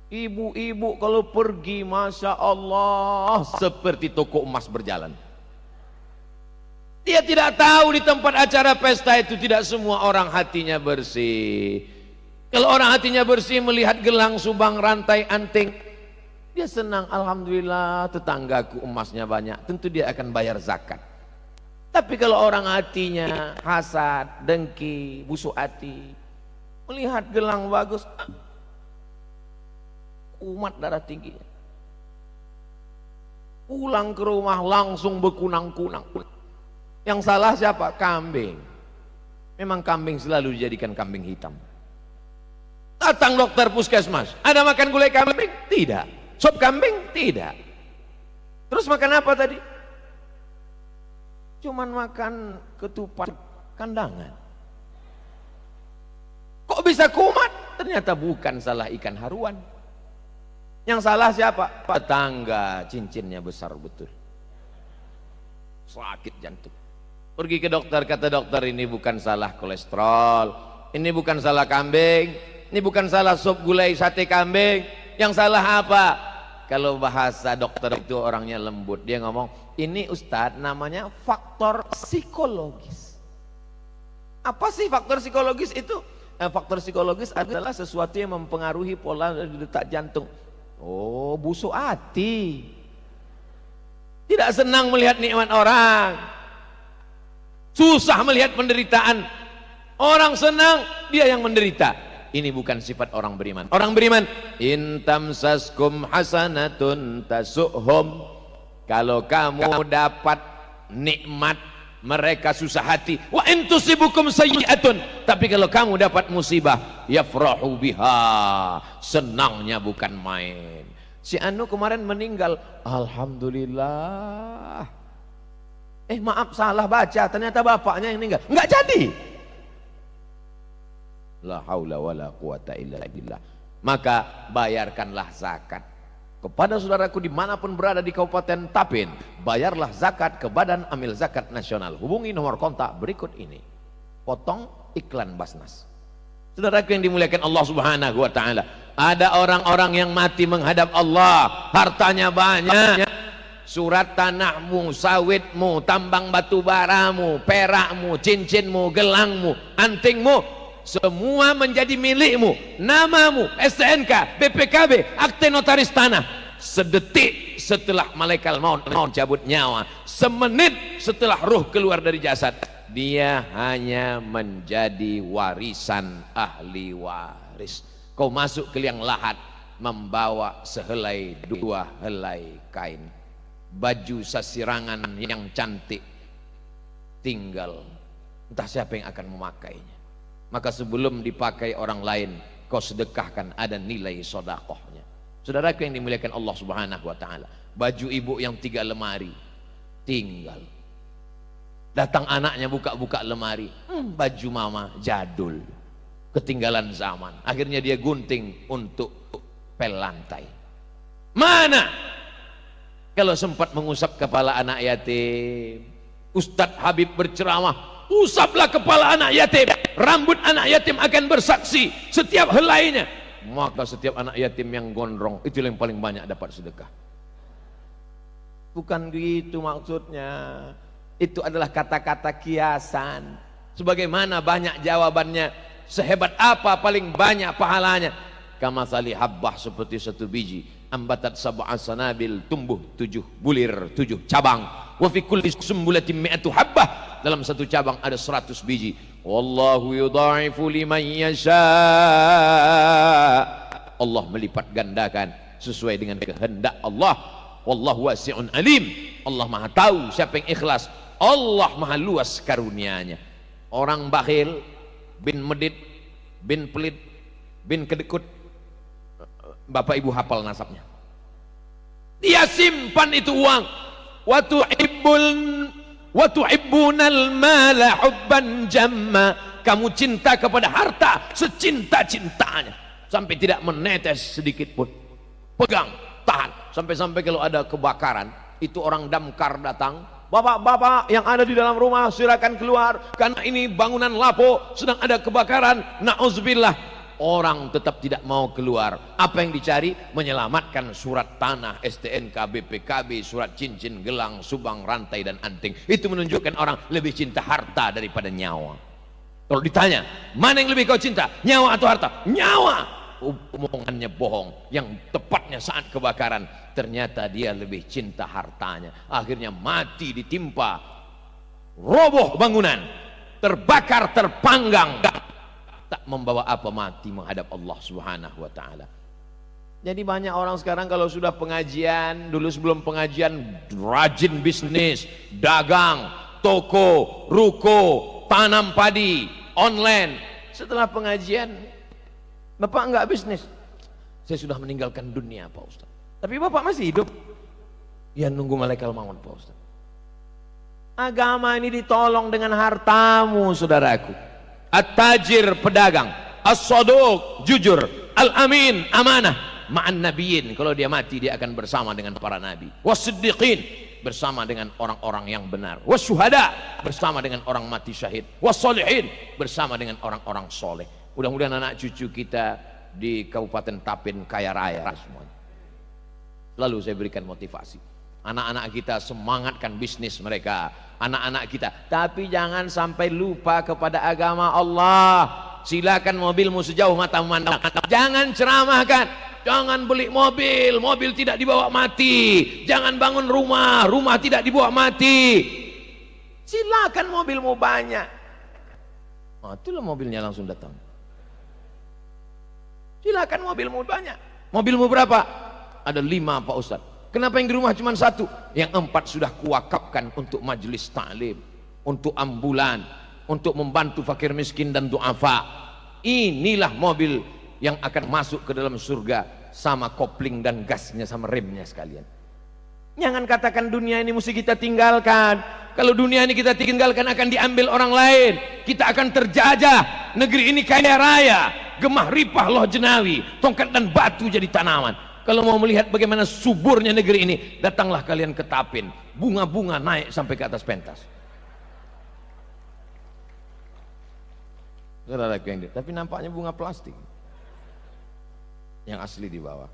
A: ibu-ibu kalau pergi masya Allah seperti toko emas berjalan. Dia tidak tahu di tempat acara pesta itu tidak semua orang hatinya bersih. Kalau orang hatinya bersih melihat gelang, subang, rantai, anting, dia senang. Alhamdulillah tetanggaku emasnya banyak, tentu dia akan bayar zakat. Tapi kalau orang hatinya hasad, dengki, busuk hati, melihat gelang bagus, umat darah tinggi, pulang ke rumah langsung berkunang-kunang. Yang salah siapa? Kambing. Memang kambing selalu dijadikan kambing hitam. Datang dokter puskesmas, ada makan gulai kambing? Tidak. Sop kambing? Tidak. Terus makan apa tadi? Cuman makan ketupat kandangan. Kok bisa kumat? Ternyata bukan salah ikan haruan. Yang salah siapa? Tetangga, cincinnya besar betul. Sakit jantung. Pergi ke dokter, kata dokter, ini bukan salah kolesterol, ini bukan salah kambing, ini bukan salah sop gulai sate kambing. Yang salah apa? Kalau bahasa dokter itu orangnya lembut, dia ngomong, ini Ustadz namanya faktor psikologis. Apa sih faktor psikologis itu? Faktor psikologis adalah sesuatu yang mempengaruhi pola detak jantung. Oh, busuk hati, tidak senang melihat nikmat orang, susah melihat penderitaan orang, senang dia yang menderita. Ini bukan sifat orang beriman. Orang beriman, in tamsaskum hasanatun tasuhum, kalau kamu dapat nikmat mereka susah hati. Wa in tusibukum sayyi'atun, tapi kalau kamu dapat musibah, yafrahu biha, senangnya bukan main. Si Anu kemarin meninggal, alhamdulillah. Maaf salah baca, ternyata bapaknya yang meninggal. Enggak jadi. La haula wala quwata illa billah. Maka bayarkanlah zakat. Kepada saudaraku dimanapun berada di Kabupaten Tapin, bayarlah zakat ke Badan Amil Zakat Nasional. Hubungi nomor kontak berikut ini. Potong iklan Basnas. Saudaraku yang dimuliakan Allah Subhanahu wa taala, ada orang-orang yang mati menghadap Allah, hartanya banyak, surat tanahmu, sawitmu, tambang batu baramu, perakmu, cincinmu, gelangmu, antingmu, semua menjadi milikmu, namamu, STNK, BPKB, akte notaris tanah. Sedetik setelah malaikat maut cabut nyawa, semenit setelah ruh keluar dari jasad, dia hanya menjadi warisan ahli waris. Kau masuk ke liang lahat membawa sehelai dua helai kain, baju sasirangan yang cantik, tinggal entah siapa yang akan memakainya. Maka sebelum dipakai orang lain, kau sedekahkan, ada nilai sodakohnya. Saudaraku yang dimuliakan Allah Subhanahu wa taala, baju ibu yang 3 lemari tinggal. Datang anaknya buka-buka lemari, baju mama jadul, ketinggalan zaman. Akhirnya dia gunting untuk pel lantai. Mana kalau sempat mengusap kepala anak yatim? Ustadz Habib berceramah, usaplah kepala anak yatim, rambut anak yatim akan bersaksi setiap helainya. Maka setiap anak yatim yang gondrong, itu yang paling banyak dapat sedekah. Bukan gitu maksudnya. Itu adalah kata-kata kiasan. Sebagaimana banyak jawabannya, sehebat apa paling banyak pahalanya. Kamathali habbah, seperti satu biji, ambatat sab'a sanabil, tumbuh 7 bulir, 7 cabang. Wa fi kulli sumbulatin mi'atu habbah, dalam satu cabang ada 100 biji. Wallahu yudha'ifu liman yasha. Allah melipat gandakan sesuai dengan kehendak Allah. Wallahu wasi'un alim. Allah Maha tahu siapa yang ikhlas. Allah Maha luas karunia-Nya. Orang bakhil, bin medit, bin pelit, bin kedekut, Bapak Ibu hafal nasabnya. Dia simpan itu uang. Wa tuhibbunal mala hubban jamma. Kamu cinta kepada harta secinta-cintanya sampai tidak menetes sedikit pun. Pegang, tahan. Sampai-sampai kalau ada kebakaran, itu orang damkar datang, bapak-bapak yang ada di dalam rumah silakan keluar karena ini bangunan lapo sedang ada kebakaran. Na'udzubillah. Orang tetap tidak mau keluar. Apa yang dicari? Menyelamatkan surat tanah, STNK, BPKB, surat cincin, gelang, subang, rantai dan anting. Itu menunjukkan orang lebih cinta harta daripada nyawa. Kalau ditanya, mana yang lebih kau cinta? Nyawa atau harta? Nyawa. Omongannya bohong. Yang tepatnya saat kebakaran, ternyata dia lebih cinta hartanya. Akhirnya mati ditimpa, roboh bangunan, terbakar, terpanggang, tak membawa apa, mati menghadap Allah Subhanahu wa taala. Jadi banyak orang sekarang kalau sudah pengajian, dulu sebelum pengajian rajin bisnis, dagang, toko, ruko, tanam padi, online. Setelah pengajian, Bapak enggak bisnis. Saya sudah meninggalkan dunia Pak Ustaz. Tapi Bapak masih hidup. Ya nunggu malaikat maut Pak Ustaz. Agama ini ditolong dengan hartamu saudaraku. At-tajir pedagang, as-saduq jujur, al-amin amanah, ma'an nabiyyin, kalau dia mati dia akan bersama dengan para nabi, was-siddiqin, bersama dengan orang-orang yang benar, was-syuhada, bersama dengan orang mati syahid, was-sholihin, bersama dengan orang-orang soleh. Mudah-mudahan anak cucu kita di Kabupaten Tapin kaya raya semuanya. Lalu saya berikan motivasi, anak-anak kita semangatkan bisnis mereka, anak-anak kita, tapi jangan sampai lupa kepada agama Allah. Silakan mobilmu sejauh mata memandang, jangan ceramahkan, jangan beli mobil, mobil tidak dibawa mati, jangan bangun rumah, rumah tidak dibawa mati. Silakan mobilmu banyak. Oh, itulah mobilnya langsung datang. Silakan mobilmu banyak. Mobilmu berapa? Ada 5 Pak Ustaz. Kenapa yang di rumah cuma 1? Yang 4 sudah kuwakafkan untuk majelis taklim, untuk ambulan, untuk membantu fakir miskin dan duafa. Inilah mobil yang akan masuk ke dalam surga sama kopling dan gasnya sama remnya sekalian. Jangan katakan dunia ini mesti kita tinggalkan. Kalau dunia ini kita tinggalkan akan diambil orang lain. Kita akan terjajah. Negeri ini kaya raya, gemah ripah loh jenawi, tongkat dan batu jadi tanaman. Kalau mau melihat bagaimana suburnya negeri ini, datanglah kalian ke Tapin. Bunga-bunga naik sampai ke atas pentas. Tapi nampaknya bunga plastik. Yang asli di bawah.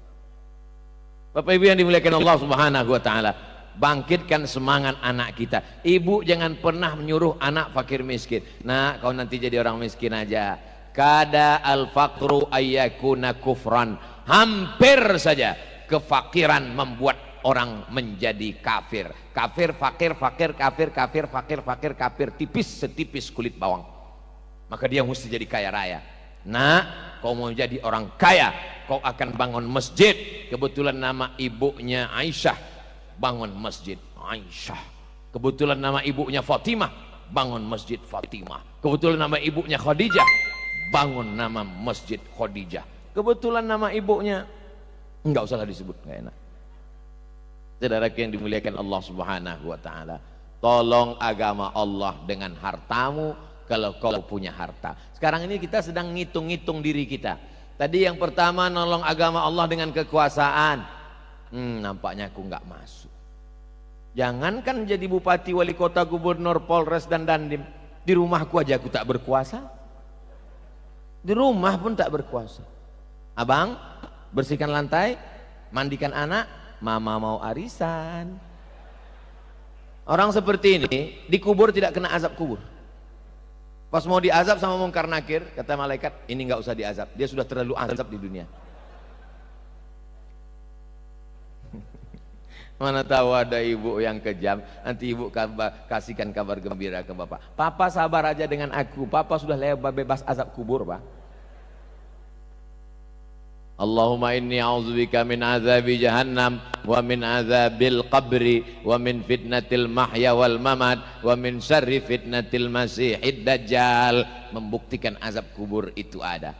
A: Bapak Ibu yang dimuliakan Allah Subhanahu wa taala, bangkitkan semangat anak kita. Ibu jangan pernah menyuruh anak fakir miskin. Nah, kau nanti jadi orang miskin aja. Kada al-faqru ayyakuna kufran. Hampir saja kefakiran membuat orang menjadi kafir. Kafir, fakir, fakir, kafir, kafir, fakir, fakir, kafir, tipis setipis kulit bawang. Maka dia mesti jadi kaya raya. Nah, kau mau jadi orang kaya, kau akan bangun masjid. Kebetulan nama ibunya Aisyah, bangun masjid Aisyah. Kebetulan nama ibunya Fatimah, bangun masjid Fatimah. Kebetulan nama ibunya Khadijah, bangun nama masjid Khadijah. Kebetulan nama ibunya enggak usah disebut, enggak enak. Saudaraku yang dimuliakan Allah Subhanahu wa taala, tolong agama Allah dengan hartamu kalau kau punya harta. Sekarang ini kita sedang ngitung-ngitung diri kita. Tadi yang pertama nolong agama Allah dengan kekuasaan. Nampaknya aku enggak masuk. Jangankan jadi bupati, wali kota, gubernur, polres dan dandim, di rumahku aja aku tak berkuasa. Di rumah pun tak berkuasa. Abang, bersihkan lantai, mandikan anak, mama mau arisan. Orang seperti ini dikubur tidak kena azab kubur. Pas mau diazab sama Mungkar Nakir, kata malaikat, ini nggak usah diazab, dia sudah terlalu azab di dunia. Mana tahu ada ibu yang kejam, nanti ibu kasihkan kabar gembira ke bapak. Papa sabar aja dengan aku, papa sudah bebas azab kubur, Pak. Allahumma inni a'udzubika min azabi jahannam wa min azabil qabri wa min fitnatil mahya wal mamat wa min syarri fitnatil masihid dajjal. Membuktikan azab kubur itu ada.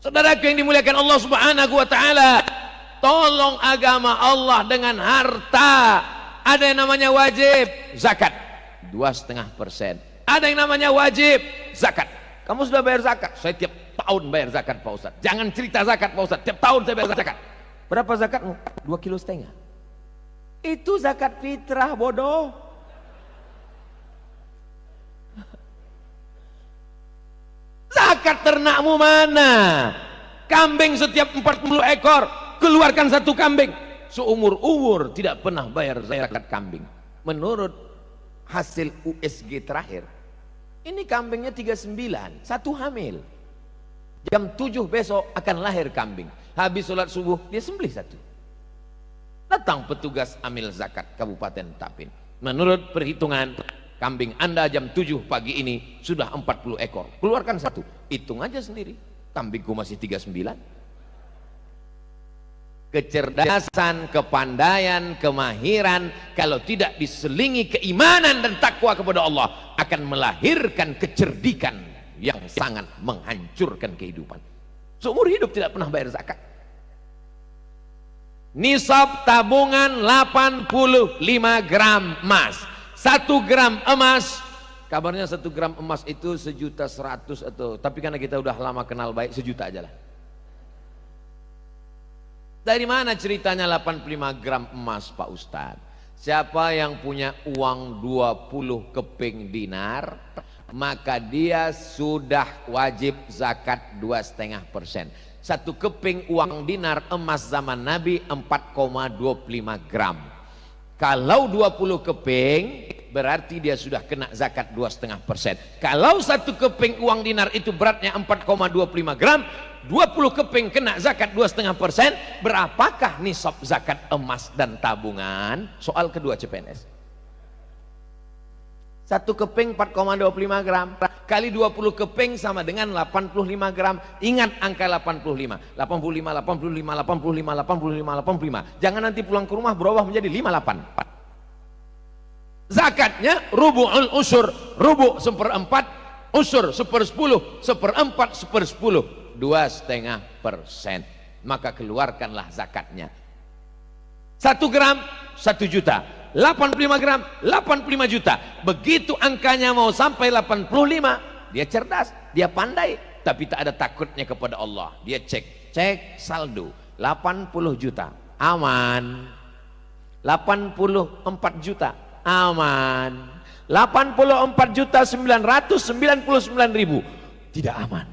A: Saudaraku yang dimuliakan Allah Subhanahu wa taala, tolong agama Allah dengan harta. Ada yang namanya wajib zakat 2,5%. Ada yang namanya wajib zakat. Kamu sudah bayar zakat? Saya tiap tahun bayar zakat Pak Ustadz. Jangan cerita zakat Pak Ustadz, tiap tahun saya bayar zakat. Berapa zakatmu? 2,5 kilo. Itu zakat fitrah, bodoh. Zakat ternakmu mana? Kambing setiap 40 ekor, keluarkan 1 kambing. Seumur-umur tidak pernah bayar zakat kambing. Menurut hasil USG terakhir, ini kambingnya 39, 1 hamil. Jam 7 besok akan lahir kambing. Habis sholat subuh dia sembelih 1. Datang petugas amil zakat Kabupaten Tapin. Menurut perhitungan, kambing Anda jam 7 pagi ini sudah 40 ekor. Keluarkan 1. Hitung aja sendiri. Kambingku masih 39. Kecerdasan, kepandaian, kemahiran kalau tidak diselingi keimanan dan takwa kepada Allah akan melahirkan kecerdikan yang sangat menghancurkan kehidupan. Seumur hidup tidak pernah bayar zakat. Nisab tabungan 85 gram emas. 1 gram emas, kabarnya 1 gram emas itu 1.100.000 atau, tapi karena kita udah lama kenal baik, 1 juta aja lah. Dari mana ceritanya 85 gram emas Pak Ustadz? Siapa yang punya uang 20 keping dinar, maka dia sudah wajib zakat 2,5%. 1 keping uang dinar emas zaman Nabi 4,25 gram. Kalau 20 keping berarti dia sudah kena zakat 2,5%. Kalau 1 keping uang dinar itu beratnya 4,25 gram, 20 keping kena zakat 2,5%. Berapakah nisab zakat emas dan tabungan? Soal kedua CPNS. 1 keping 4,25 gram kali 20 keping sama dengan 85 gram. Ingat angka 85. 85, 85, 85, 85, 85. Jangan nanti pulang ke rumah berubah menjadi 58. Zakatnya rubu'ul usur, rubu' 1/4, usur 1/10, 1/4, 1/10, 2,5%. Maka keluarkanlah zakatnya. 1 gram 1 juta, 85 gram 85 juta. Begitu angkanya mau sampai 85, dia cerdas, dia pandai, tapi tak ada takutnya kepada Allah. Dia cek saldo 80 juta, aman. 84 juta, aman. 84 juta 999.000 tidak aman,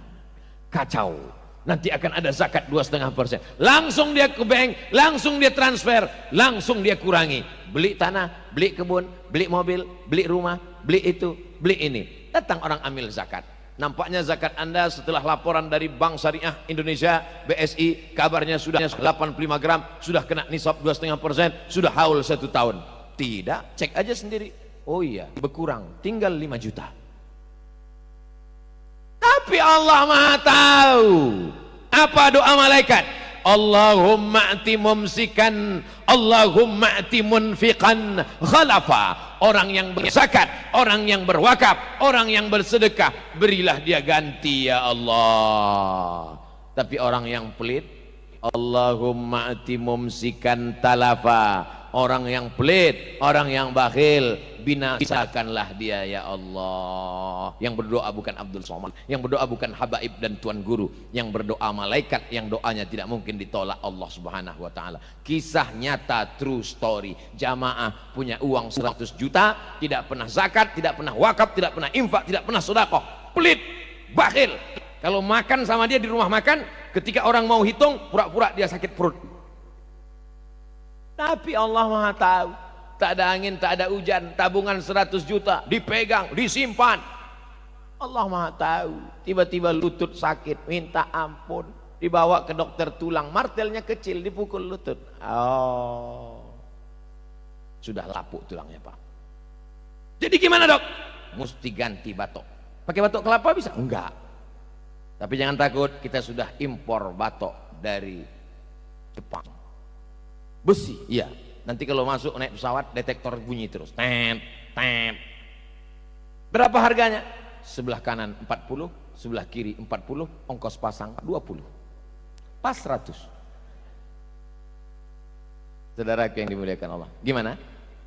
A: kacau. Nanti akan ada zakat 2,5%. Langsung dia ke bank, langsung dia transfer, langsung dia kurangi. Beli tanah, beli kebun, beli mobil, beli rumah, beli itu, beli ini. Datang orang ambil zakat. Nampaknya zakat Anda setelah laporan dari Bank Syariah Indonesia BSI, kabarnya sudah 85 gram, sudah kena nisab 2,5%, sudah haul 1 tahun. Tidak, cek aja sendiri. Oh iya, berkurang, tinggal 5 juta. Tapi Allah Maha tahu. Apa doa malaikat? Allahumma ati mumsikan, Allahumma ati munfiqan khalafa. Orang yang berzakat, orang yang berwakaf, orang yang bersedekah, berilah dia ganti ya Allah. Tapi orang yang pelit, Allahumma ati mumsikan talafa. Orang yang pelit, orang yang bakhil, binasakanlah dia ya Allah. Yang berdoa bukan Abdul Somad, yang berdoa bukan habaib dan tuan guru, yang berdoa malaikat yang doanya tidak mungkin ditolak Allah Subhanahu wa taala. Kisah nyata, true story. Jamaah punya uang 100 juta, tidak pernah zakat, tidak pernah wakaf, tidak pernah infak, tidak pernah sedekah. Pelit, bakhil. Kalau makan sama dia di rumah makan, ketika orang mau hitung, pura-pura dia sakit perut. Tapi Allah Maha tahu. Tak ada angin, tak ada hujan, tabungan 100 juta dipegang, disimpan. Allah Maha tahu. Tiba-tiba lutut sakit, minta ampun, dibawa ke dokter tulang, martelnya kecil, dipukul lutut. Oh, sudah lapuk tulangnya Pak. Jadi gimana dok? Mesti ganti batok. Pakai batok kelapa bisa? Enggak. Tapi jangan takut, kita sudah impor batok dari Jepang. Besi, iya. Nanti kalau masuk naik pesawat, detektor bunyi terus. Tet, tet. Berapa harganya? Sebelah kanan 40, sebelah kiri 40, ongkos pasang 20. Pas 100. Saudara yang dimuliakan Allah. Gimana?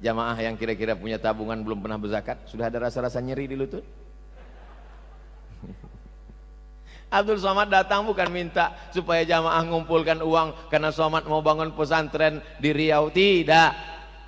A: Jamaah yang kira-kira punya tabungan belum pernah berzakat, sudah ada rasa-rasa nyeri di lutut? Abdul Somad datang bukan minta supaya jamaah mengumpulkan uang karena Somad mau bangun pesantren di Riau. Tidak.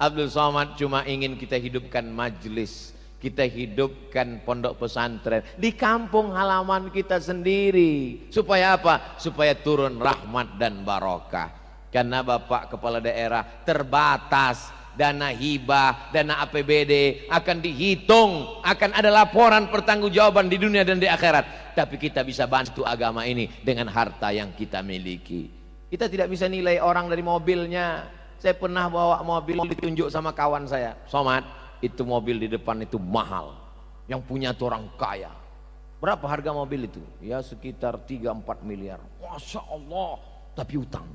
A: Abdul Somad cuma ingin kita hidupkan majelis, kita hidupkan pondok pesantren di kampung halaman kita sendiri. Supaya apa? Supaya turun rahmat dan barokah. Karena Bapak Kepala Daerah terbatas, dana hibah, dana APBD akan dihitung, akan ada laporan pertanggungjawaban di dunia dan di akhirat. Tapi kita bisa bantu agama ini dengan harta yang kita miliki. Kita tidak bisa nilai orang dari mobilnya. Saya pernah bawa mobil, ditunjuk sama kawan saya, Somad, itu mobil di depan itu mahal, yang punya tuh orang kaya. Berapa harga mobil itu? Ya sekitar 3-4 miliar. Masya Allah. Tapi utang.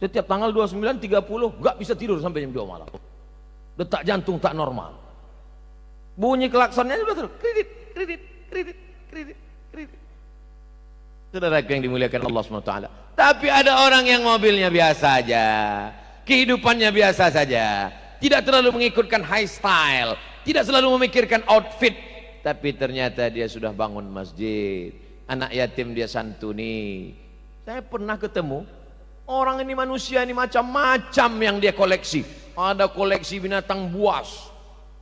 A: Setiap tanggal 29, 30 gak bisa tidur sampai jam 2 malam. Detak jantung tak normal. Bunyi klaksonnya sudah terus kredit, kredit, kredit, kredit, kredit. Saudara yang dimuliakan Allah SWT. Tapi ada orang yang mobilnya biasa aja, kehidupannya biasa saja, tidak terlalu mengikutkan high style, tidak selalu memikirkan outfit, tapi ternyata dia sudah bangun masjid, anak yatim dia santuni. Saya pernah ketemu orang ini, manusia ini macam-macam yang dia koleksi. Ada koleksi binatang buas,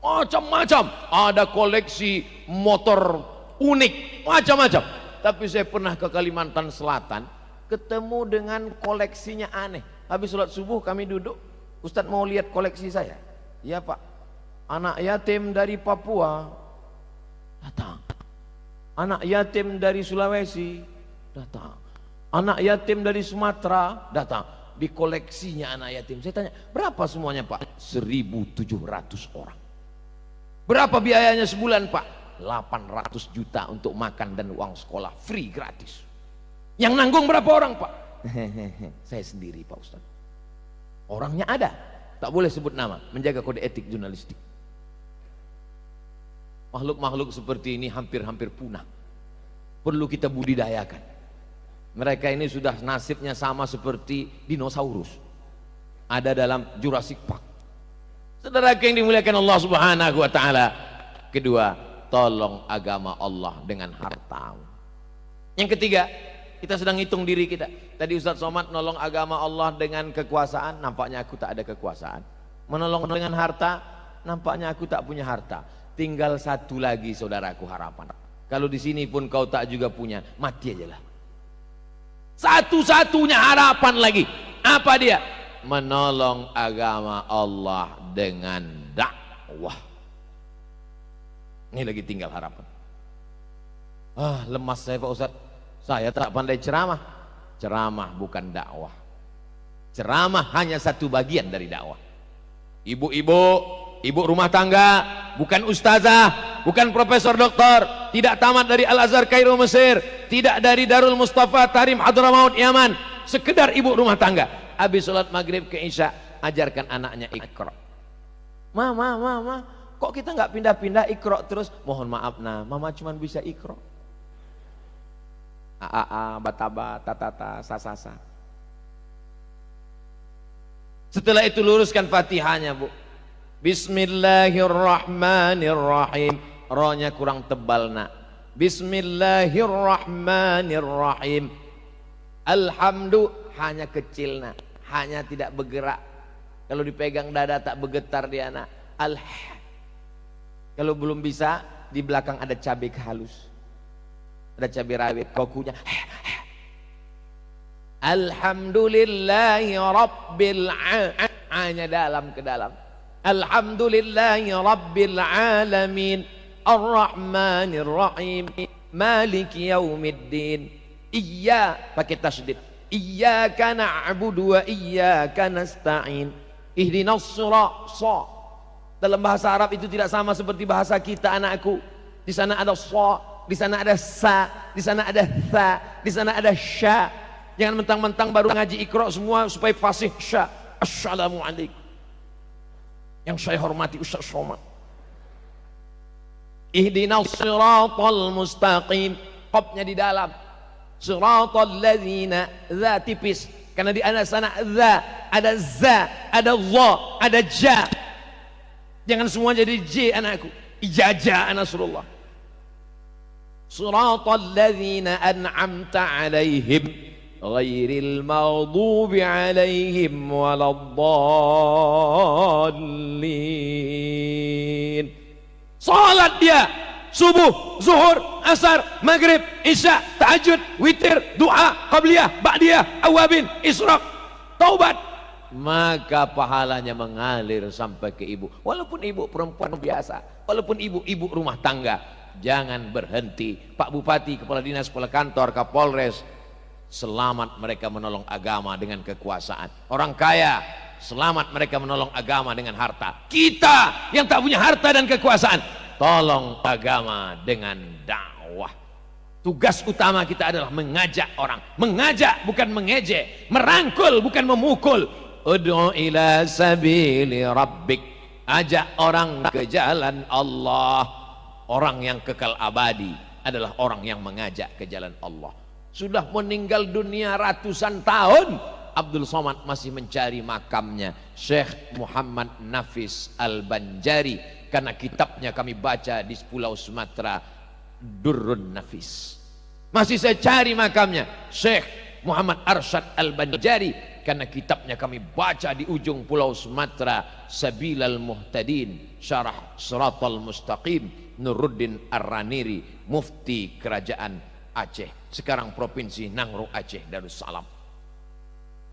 A: macam-macam, ada koleksi motor unik, macam-macam. Tapi saya pernah ke Kalimantan Selatan, ketemu dengan koleksinya aneh. Habis sholat subuh kami duduk, Ustadz mau lihat koleksi saya? Iya Pak. Anak yatim dari Papua datang, anak yatim dari Sulawesi datang, anak yatim dari Sumatera datang. Di koleksinya anak yatim, saya tanya, berapa semuanya Pak? 1.700 orang. Berapa biayanya sebulan Pak? 800 juta untuk makan dan uang sekolah free, gratis. Yang nanggung berapa orang Pak? Saya sendiri Pak Ustadz. Orangnya ada, tak boleh sebut nama, menjaga kode etik jurnalistik. Makhluk-makhluk seperti ini hampir-hampir punah, perlu kita budidayakan. Mereka ini sudah nasibnya sama seperti dinosaurus, ada dalam Jurassic Park. Saudara yang dimuliakan Allah Subhanahu wa Ta'ala. Kedua, tolong agama Allah dengan harta. Yang ketiga, kita sedang hitung diri kita. Tadi Ustaz Somad nolong agama Allah dengan kekuasaan, nampaknya aku tak ada kekuasaan. Menolong dengan harta, nampaknya aku tak punya harta. Tinggal satu lagi saudaraku harapan. Kalau di sini pun kau tak juga punya, mati aja lah. Satu-satunya harapan lagi, apa dia? Menolong agama Allah dengan dakwah. Ini lagi tinggal harapan. Lemas saya Pak Ustadz, saya tak pandai ceramah. Ceramah bukan dakwah. Ceramah hanya satu bagian dari dakwah. Ibu-ibu, ibu rumah tangga, bukan ustazah, bukan profesor doktor, tidak tamat dari Al-Azhar Kairo Mesir, tidak dari Darul Mustafa Tarim Hadramaut Yaman, sekedar ibu rumah tangga. Habis sholat maghrib ke isya, ajarkan anaknya Iqra. Mama, kok kita nggak pindah-pindah Iqra terus? Mohon maaf nah, mama cuma bisa Iqra. Bataba, tatata, sasasa. Setelah itu luruskan Fatihahnya Bu. Bismillahirrahmanirrahim. Rohnya kurang tebal nak. Bismillahirrahmanirrahim. Alhamdulillah, hanya kecil nak, hanya tidak bergerak. Kalau dipegang dada tak bergetar dia nak. Kalau belum bisa, di belakang ada cabai halus, ada cabai rawit, kokunya. Alhamdulillahi Rabbil Alamin, hanya dalam ke dalam. Alhamdulillahi Rabbil Alamin, Ar-Rahmanir Rahim, Maliki Yaumiddin. Iya pakai tasydid. Iyyaka na'budu wa iyyaka nasta'in. Ihdinas shirata. Dalam bahasa Arab itu tidak sama seperti bahasa kita anakku. Di sana ada sha, di sana ada sa, di sana ada tha, di sana ada sya. Jangan mentang-mentang baru ngaji Iqra semua supaya fasih sya. Assalamualaikum. Yang saya hormati Ustaz Somad. Ihdinas siratal mustaqim. Qafnya di dalam. Siratal ladzina, za tipis. Karena di atas sana za, ada za, ada dha, ada ja. Jangan semua jadi j anakku. Ijajah Nasrullah. Siratal ladzina an'amta 'alaihim ghairil maghdubi 'alaihim waladdallin. Salat dia subuh, zuhur, asar, maghrib, isya, tahajud, witir, doa, qabliyah, ba'diyah, awabin, isyraq, taubat, maka pahalanya mengalir sampai ke ibu. Walaupun ibu perempuan biasa, walaupun ibu rumah tangga. Jangan berhenti. Pak Bupati, Kepala Dinas, Kepala Kantor, Kapolres, selamat mereka menolong agama dengan kekuasaan. Orang kaya, selamat mereka menolong agama dengan harta. Kita yang tak punya harta dan kekuasaan, tolong agama dengan dakwah. Tugas utama kita adalah mengajak orang. Mengajak bukan mengejek, merangkul bukan memukul. Ud'u ila sabili rabbik. Ajak orang ke jalan Allah. Orang yang kekal abadi adalah orang yang mengajak ke jalan Allah. Sudah meninggal dunia ratusan tahun, Abdul Somad masih mencari makamnya Syekh Muhammad Nafis Al-Banjari, karena kitabnya kami baca di Pulau Sumatera, Durrun Nafis. Masih saya cari makamnya Syekh Muhammad Arsyad Al-Banjari, karena kitabnya kami baca di ujung Pulau Sumatera, Sabilal Muhtadin Syarah Siratal Mustaqim, Nuruddin Ar-Raniri, Mufti Kerajaan Aceh, sekarang Provinsi Nangro Aceh Darussalam.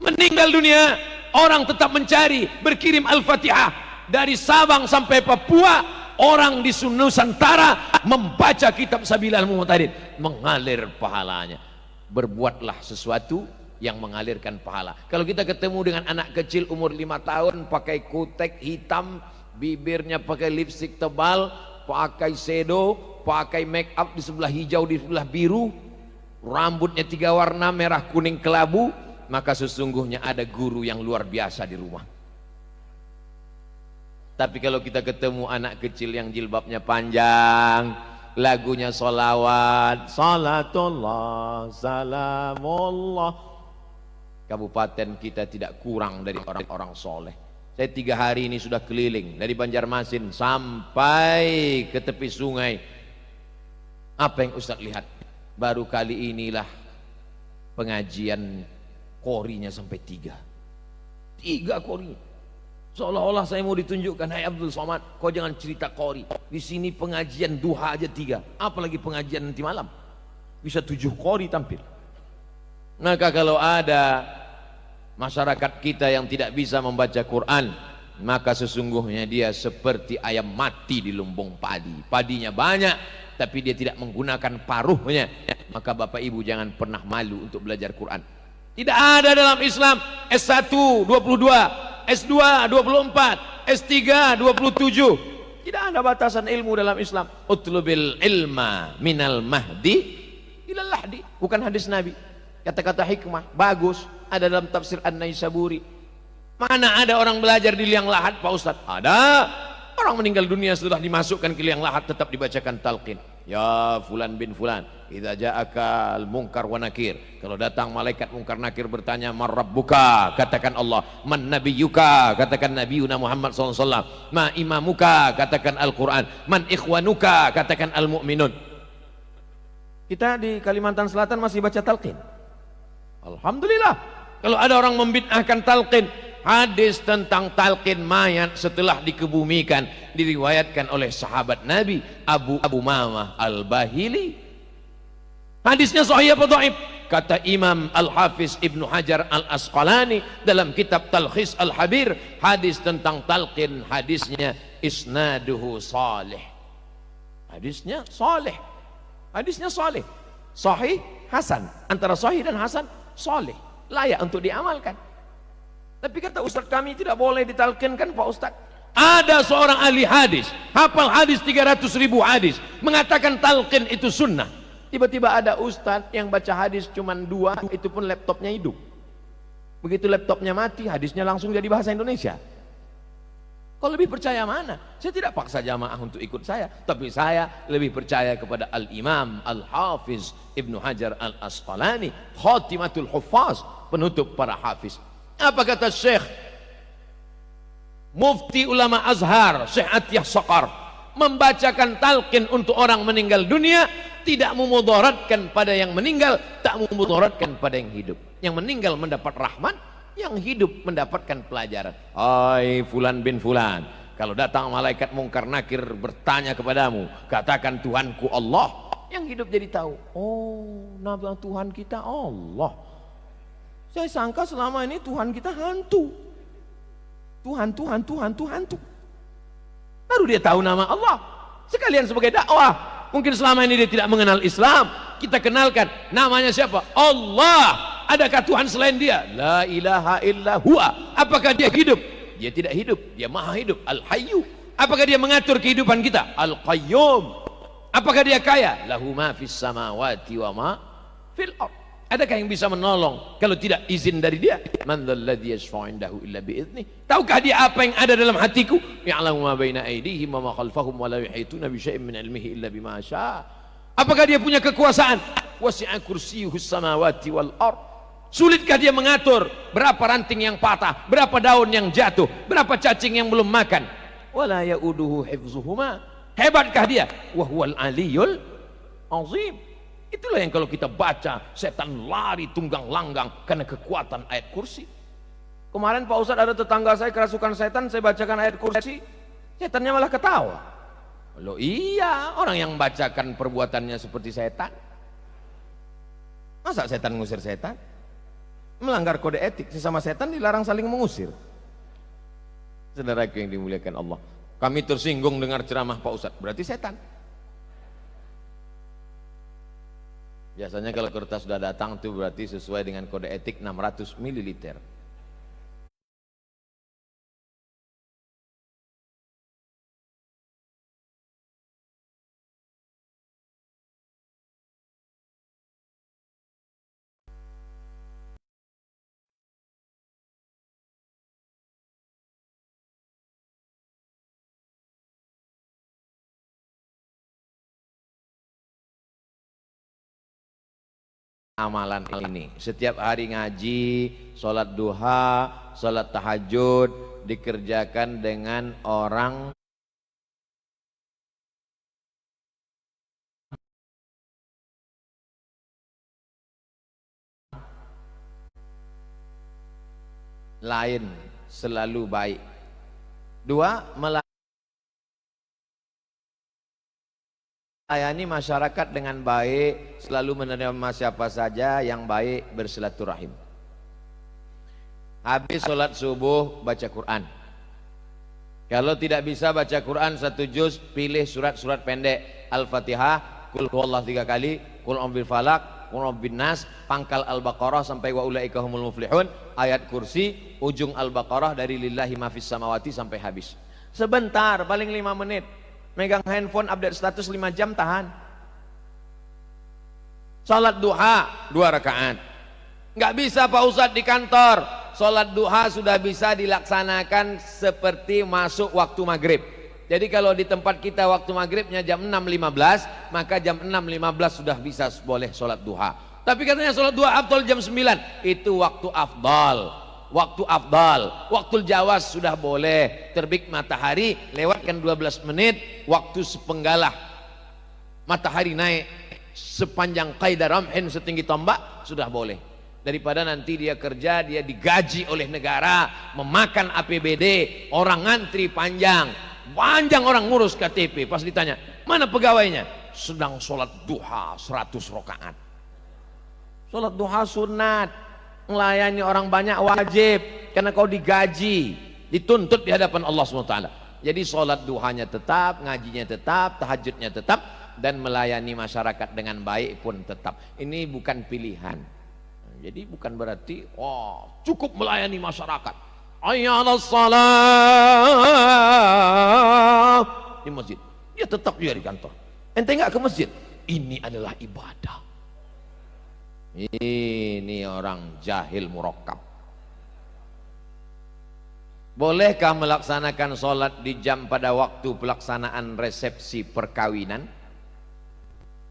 A: Meninggal dunia, orang tetap mencari, berkirim Al-Fatihah dari Sabang sampai Papua. Orang di Nusantara membaca kitab Sabilal Muhtadin, mengalir pahalanya. Berbuatlah sesuatu yang mengalirkan pahala. Kalau kita ketemu dengan anak kecil umur 5 tahun pakai kutek hitam, bibirnya pakai lipstik tebal, pakai shadow, pakai make up di sebelah hijau, di sebelah biru, rambutnya 3 warna, merah, kuning, kelabu, maka sesungguhnya ada guru yang luar biasa di rumah. Tapi kalau kita ketemu anak kecil yang jilbabnya panjang, lagunya solawat, salatullah, salamullah, kabupaten kita tidak kurang dari orang-orang soleh. Saya 3 hari ini sudah keliling dari Banjarmasin sampai ke tepi sungai. Apa yang Ustaz lihat? Baru kali inilah pengajian korinya sampai 3 kori. Seolah-olah saya mau ditunjukkan, hai Abdul Somad, kau jangan cerita kori. Di sini pengajian duha aja 3, apalagi pengajian nanti malam. Bisa 7 kori tampil. Maka kalau ada masyarakat kita yang tidak bisa membaca Quran, maka sesungguhnya dia seperti ayam mati di lumbung padi. Padinya banyak, tapi dia tidak menggunakan paruhnya. Maka Bapak Ibu jangan pernah malu untuk belajar Quran. Tidak ada dalam Islam S1 22, S2 24, S3 27. Tidak ada batasan ilmu dalam Islam. Utlubil ilma minal mahdi ilal lahdi. Bukan hadis Nabi. Kata-kata hikmah bagus, ada dalam tafsir An-Naisaburi. Mana ada orang belajar di liang lahat Pak Ustadz? Ada. Orang meninggal dunia setelah dimasukkan ke liang lahat tetap dibacakan talqin. Ya fulan bin fulan, idza ja'aka al-munkar wa nakir. Kalau datang malaikat munkar nakir bertanya, "Man rabbuka?" Katakan Allah. "Man nabiyyuka?" Katakan Nabiuna Muhammad SAW. "Ma imamuka?" Katakan Al-Qur'an. "Man ikhwanuka?" Katakan Al-Mu'minun. Kita di Kalimantan Selatan masih baca talqin. Alhamdulillah. Kalau ada orang membid'ahkan talqin, hadis tentang talqin mayat setelah dikebumikan diriwayatkan oleh sahabat Nabi Abu Mamah Al-Bahili. Hadisnya sahih apa dhaif? Kata Imam Al-Hafiz Ibnu Hajar Al-Asqalani dalam kitab Talkhis Al-Habir, hadis tentang talqin, hadisnya isnaduhu salih. Hadisnya salih. Hadisnya salih. Sahih, hasan. Antara sahih dan hasan, salih. Layak untuk diamalkan. Tapi kata Ustaz kami tidak boleh ditalqinkan Pak Ustaz. Ada seorang ahli hadis, hafal hadis 300.000 hadis, mengatakan talqin itu sunnah. Tiba-tiba ada Ustaz yang baca hadis cuma 2, itu pun laptopnya hidup. Begitu laptopnya mati, hadisnya langsung jadi bahasa Indonesia. Kau lebih percaya mana? Saya tidak paksa jamaah untuk ikut saya, tapi saya lebih percaya kepada Al-Imam Al-Hafiz Ibnu Hajar Al-Asqalani, Khatimatul Huffaz, penutup para hafiz. Apa kata Syekh Mufti Ulama Azhar, Syekh Atiyah Saqar, membacakan talqin untuk orang meninggal dunia tidak memudaratkan pada yang meninggal, tak memudaratkan pada yang hidup. Yang meninggal mendapat rahmat, yang hidup mendapatkan pelajaran. Hai fulan bin fulan, kalau datang malaikat mungkar nakir bertanya kepadamu, katakan Tuhanku Allah. Yang hidup jadi tahu, oh nama Tuhan kita Allah. Saya sangka selama ini Tuhan kita hantu. Tuhan. Baru dia tahu nama Allah. Sekalian sebagai dakwah. Mungkin selama ini dia tidak mengenal Islam. Kita kenalkan namanya siapa? Allah. Adakah Tuhan selain dia? La ilaha illa huwa. Apakah dia hidup? Dia tidak hidup. Dia maha hidup. Al-Hayyu. Apakah dia mengatur kehidupan kita? Al-Qayyum. Apakah dia kaya? Lahu ma fis samawati wa ma fil ardh. Adakah yang bisa menolong kalau tidak izin dari dia? Man dzalladzi yashfa'u 'indahu illa bi'idznih. Tahukah dia apa yang ada dalam hatiku? Ya'lamu ma baina aydihim wa ma khalfahum wa la yuhituna bi syai'in min 'ilmihi illa bima syaa. Apakah dia punya kekuasaan? Wasi'a kursiyyuhus samawati wal ardh. Sulitkah dia mengatur berapa ranting yang patah, berapa daun yang jatuh, berapa cacing yang belum makan? Wala ya'uduhu hifzuhuma. Hebatkah dia? Wa huwal aliyyul azim. Itulah yang kalau kita baca setan lari tunggang langgang karena kekuatan ayat kursi. Kemarin Pak Ustadz ada tetangga saya kerasukan setan, saya bacakan ayat kursi, setannya malah ketawa. Loh iya, orang yang bacakan perbuatannya seperti setan. Masa setan ngusir setan? Melanggar kode etik, sesama setan dilarang saling mengusir. Saudaraku yang dimuliakan Allah, kami tersinggung dengar ceramah Pak Ustadz, berarti setan. Biasanya kalau kertas sudah datang itu berarti sesuai dengan kode etik 600 ml. Amalan ini setiap hari ngaji, sholat duha, sholat tahajud dikerjakan dengan orang lain selalu baik. Dua, melayani masyarakat dengan baik, selalu menerima siapa saja yang baik, bersilaturahim. Habis sholat subuh baca Quran. Kalau tidak bisa baca Quran satu juz, pilih surat-surat pendek. Al-Fatihah, Qul huwallahu 3 kali, Qul a'udzu bil falaq, Qul a'udzu bin nas, pangkal Al-Baqarah sampai wa ulaika humul muflihun, ayat kursi, ujung Al-Baqarah dari lillahi ma fis samawati sampai habis. Sebentar, paling 5 menit. Megang handphone update status 5 jam tahan. Salat duha 2 rakaat. Nggak bisa Pak Ustadz di kantor. Salat duha sudah bisa dilaksanakan seperti masuk waktu maghrib. Jadi kalau di tempat kita waktu maghribnya jam 6.15, maka jam 6.15 sudah bisa boleh salat duha. Tapi katanya salat duha afdal jam 9. Itu waktu afdal. Waktu afdal, waktu jawas sudah boleh. Terbit matahari, lewatkan 12 menit, waktu sepenggalah matahari naik sepanjang qaidah ramhin, setinggi tombak, sudah boleh. Daripada nanti dia kerja, dia digaji oleh negara, memakan APBD, orang ngantri panjang orang ngurus KTP, pas ditanya mana pegawainya, sedang sholat duha 100 rakaat. Sholat duha sunat, melayani orang banyak wajib, karena kau digaji, dituntut di hadapan Allah SWT. Jadi sholat duhanya tetap, ngajinya tetap, tahajudnya tetap, dan melayani masyarakat dengan baik pun tetap. Ini bukan pilihan. Jadi bukan berarti cukup melayani masyarakat. Ayyalas salat di masjid, dia tetap juga di kantor. Ente nggak ke masjid, ini adalah ibadah. Ini orang jahil murakkab. Bolehkah melaksanakan sholat di jam pada waktu pelaksanaan resepsi perkawinan?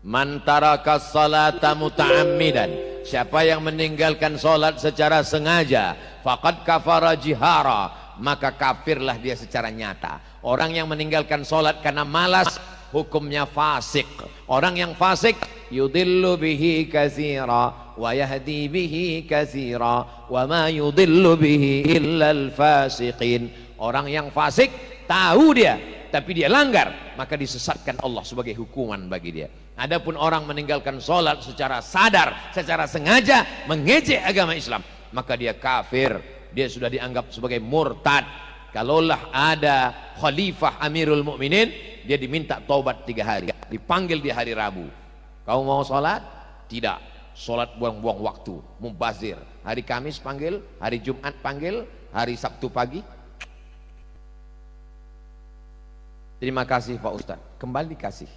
A: Man taraka sholata muta'ammidan, siapa yang meninggalkan sholat secara sengaja, faqad kafara jihara, maka kafirlah dia secara nyata. Orang yang meninggalkan sholat karena malas, hukumnya fasik. Orang yang fasik yudillu bihi katsira wa yahdi bihi katsira wa ma yudillu bihi illa al-fasiqin. Orang yang fasik tahu dia tapi dia langgar, maka disesatkan Allah sebagai hukuman bagi dia. Adapun orang meninggalkan sholat secara sadar, secara sengaja mengejek agama Islam, maka dia kafir, dia sudah dianggap sebagai murtad. Kalaulah ada khalifah Amirul Mukminin, dia diminta taubat 3 hari, dipanggil di hari Rabu. Kau mau sholat? Tidak. Sholat buang-buang waktu, mubazir. Hari Kamis panggil, hari Jumat panggil, hari Sabtu pagi. Terima kasih Pak Ustadz, kembali kasih.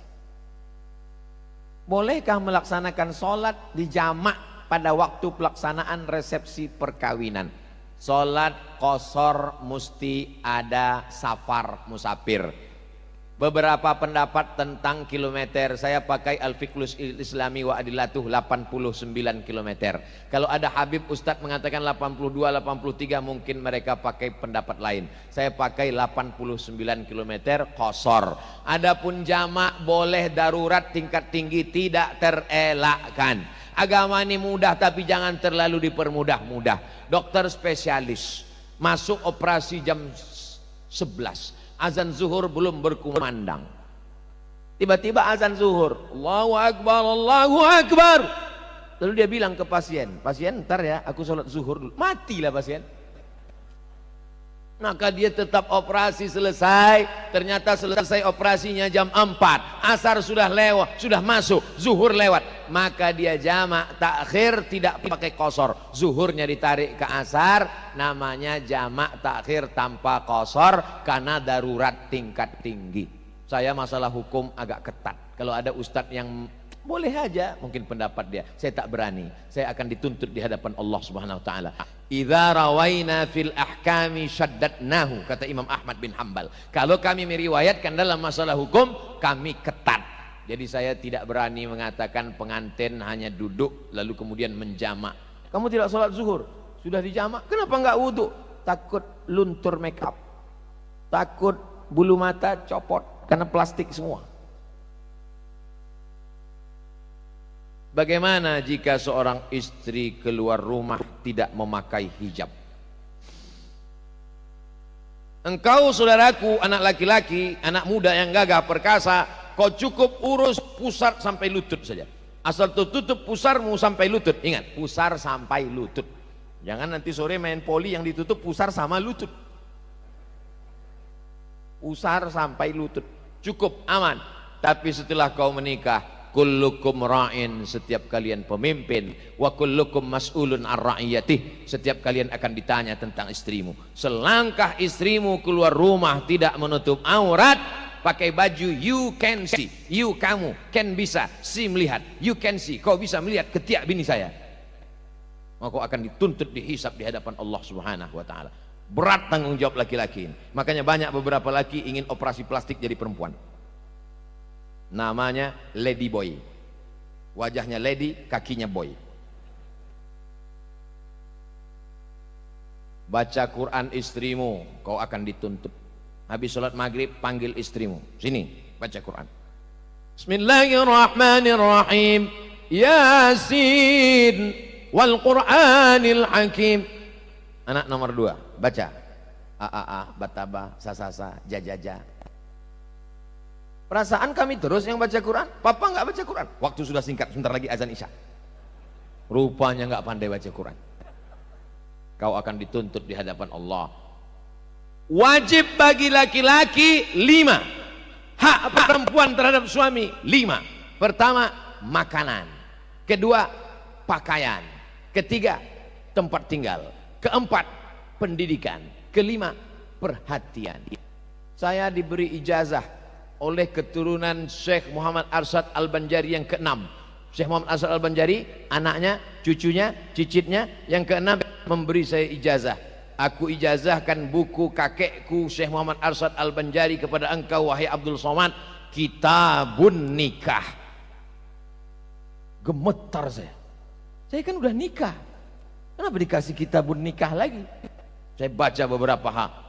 A: Bolehkah melaksanakan sholat di jamak pada waktu pelaksanaan resepsi perkawinan. Sholat qashar mesti ada safar musafir. Beberapa pendapat tentang kilometer, saya pakai Al-Fiqhul Islami wa Adillatuh 89 kilometer. Kalau ada Habib Ustadz mengatakan 82, 83, mungkin mereka pakai pendapat lain. Saya pakai 89 kilometer qashar. Adapun jamak boleh darurat tingkat tinggi, tidak terelakkan. Agama ini mudah tapi jangan terlalu dipermudah-mudah. Dokter spesialis masuk operasi jam 11. Azan zuhur belum berkumandang, tiba-tiba azan zuhur, Allahu Akbar, Allahu Akbar. Lalu dia bilang ke pasien, pasien ntar ya aku sholat zuhur dulu. Matilah pasien. Maka dia tetap operasi selesai. Ternyata selesai operasinya jam 4, asar sudah lewat, sudah masuk, zuhur lewat. Maka dia jamak takhir, tidak pakai qashar. Zuhurnya ditarik ke asar, namanya jamak takhir tanpa qashar karena darurat tingkat tinggi. Saya masalah hukum agak ketat. Kalau ada ustadz yang boleh aja, mungkin pendapat dia, saya tak berani, saya akan dituntut di hadapan Allah Subhanahu wa taala. Idza rawaina fil ahkami syaddatnahu, kata Imam Ahmad bin Hambal. Kalau kami meriwayatkan dalam masalah hukum, kami ketat. Jadi saya tidak berani mengatakan pengantin hanya duduk lalu kemudian menjamak. Kamu tidak sholat zuhur, sudah dijamak, kenapa enggak wudhu? Takut luntur make up, takut bulu mata copot karena plastik semua. Bagaimana jika seorang istri keluar rumah tidak memakai hijab? Engkau saudaraku, anak laki-laki, anak muda yang gagah perkasa, kau cukup urus pusar sampai lutut saja. Asal tutup pusarmu sampai lutut. Ingat, pusar sampai lutut. Jangan nanti sore main poli yang ditutup pusar sama lutut. Pusar sampai lutut, cukup aman. Tapi setelah kau menikah, kullukum ra'in, setiap kalian pemimpin, wa kullukum mas'ulun ar-ra'iyatih, setiap kalian akan ditanya tentang istrimu. Selangkah istrimu keluar rumah tidak menutup aurat, pakai baju you can see, you kamu can bisa see melihat, you can see, kau bisa melihat ketiak bini saya, maka kau akan dituntut dihisab di hadapan Allah Subhanahu wa taala. Berat tanggung jawab laki-laki ini. Makanya banyak beberapa laki ingin operasi plastik jadi perempuan. Namanya lady boy, wajahnya lady, kakinya boy. Baca Quran istrimu, kau akan dituntut. Habis sholat maghrib panggil istrimu, sini baca Quran. Bismillahirrahmanirrahim, Yasin wal Quranil Hakim. Anak nomor 2 baca a bataba sasasa jajaja. Perasaan kami terus yang baca Quran, papa nggak baca Quran. Waktu sudah singkat, sebentar lagi azan isya. Rupanya nggak pandai baca Quran. Kau akan dituntut di hadapan Allah. Wajib bagi laki-laki 5. Hak perempuan terhadap suami 5. Pertama, makanan. Kedua, pakaian. Ketiga, tempat tinggal. Keempat, pendidikan. Kelima, perhatian. Saya diberi ijazah oleh keturunan Syekh Muhammad Arsyad Al-Banjari yang ke-6. Syekh Muhammad Arsyad Al-Banjari, anaknya, cucunya, cicitnya yang ke-6 memberi saya ijazah. Aku ijazahkan buku kakekku Syekh Muhammad Arsyad Al-Banjari kepada engkau wahai Abdul Somad, Kitabun Nikah. Gemetar saya. Saya kan udah nikah. Kenapa dikasih Kitabun Nikah lagi? Saya baca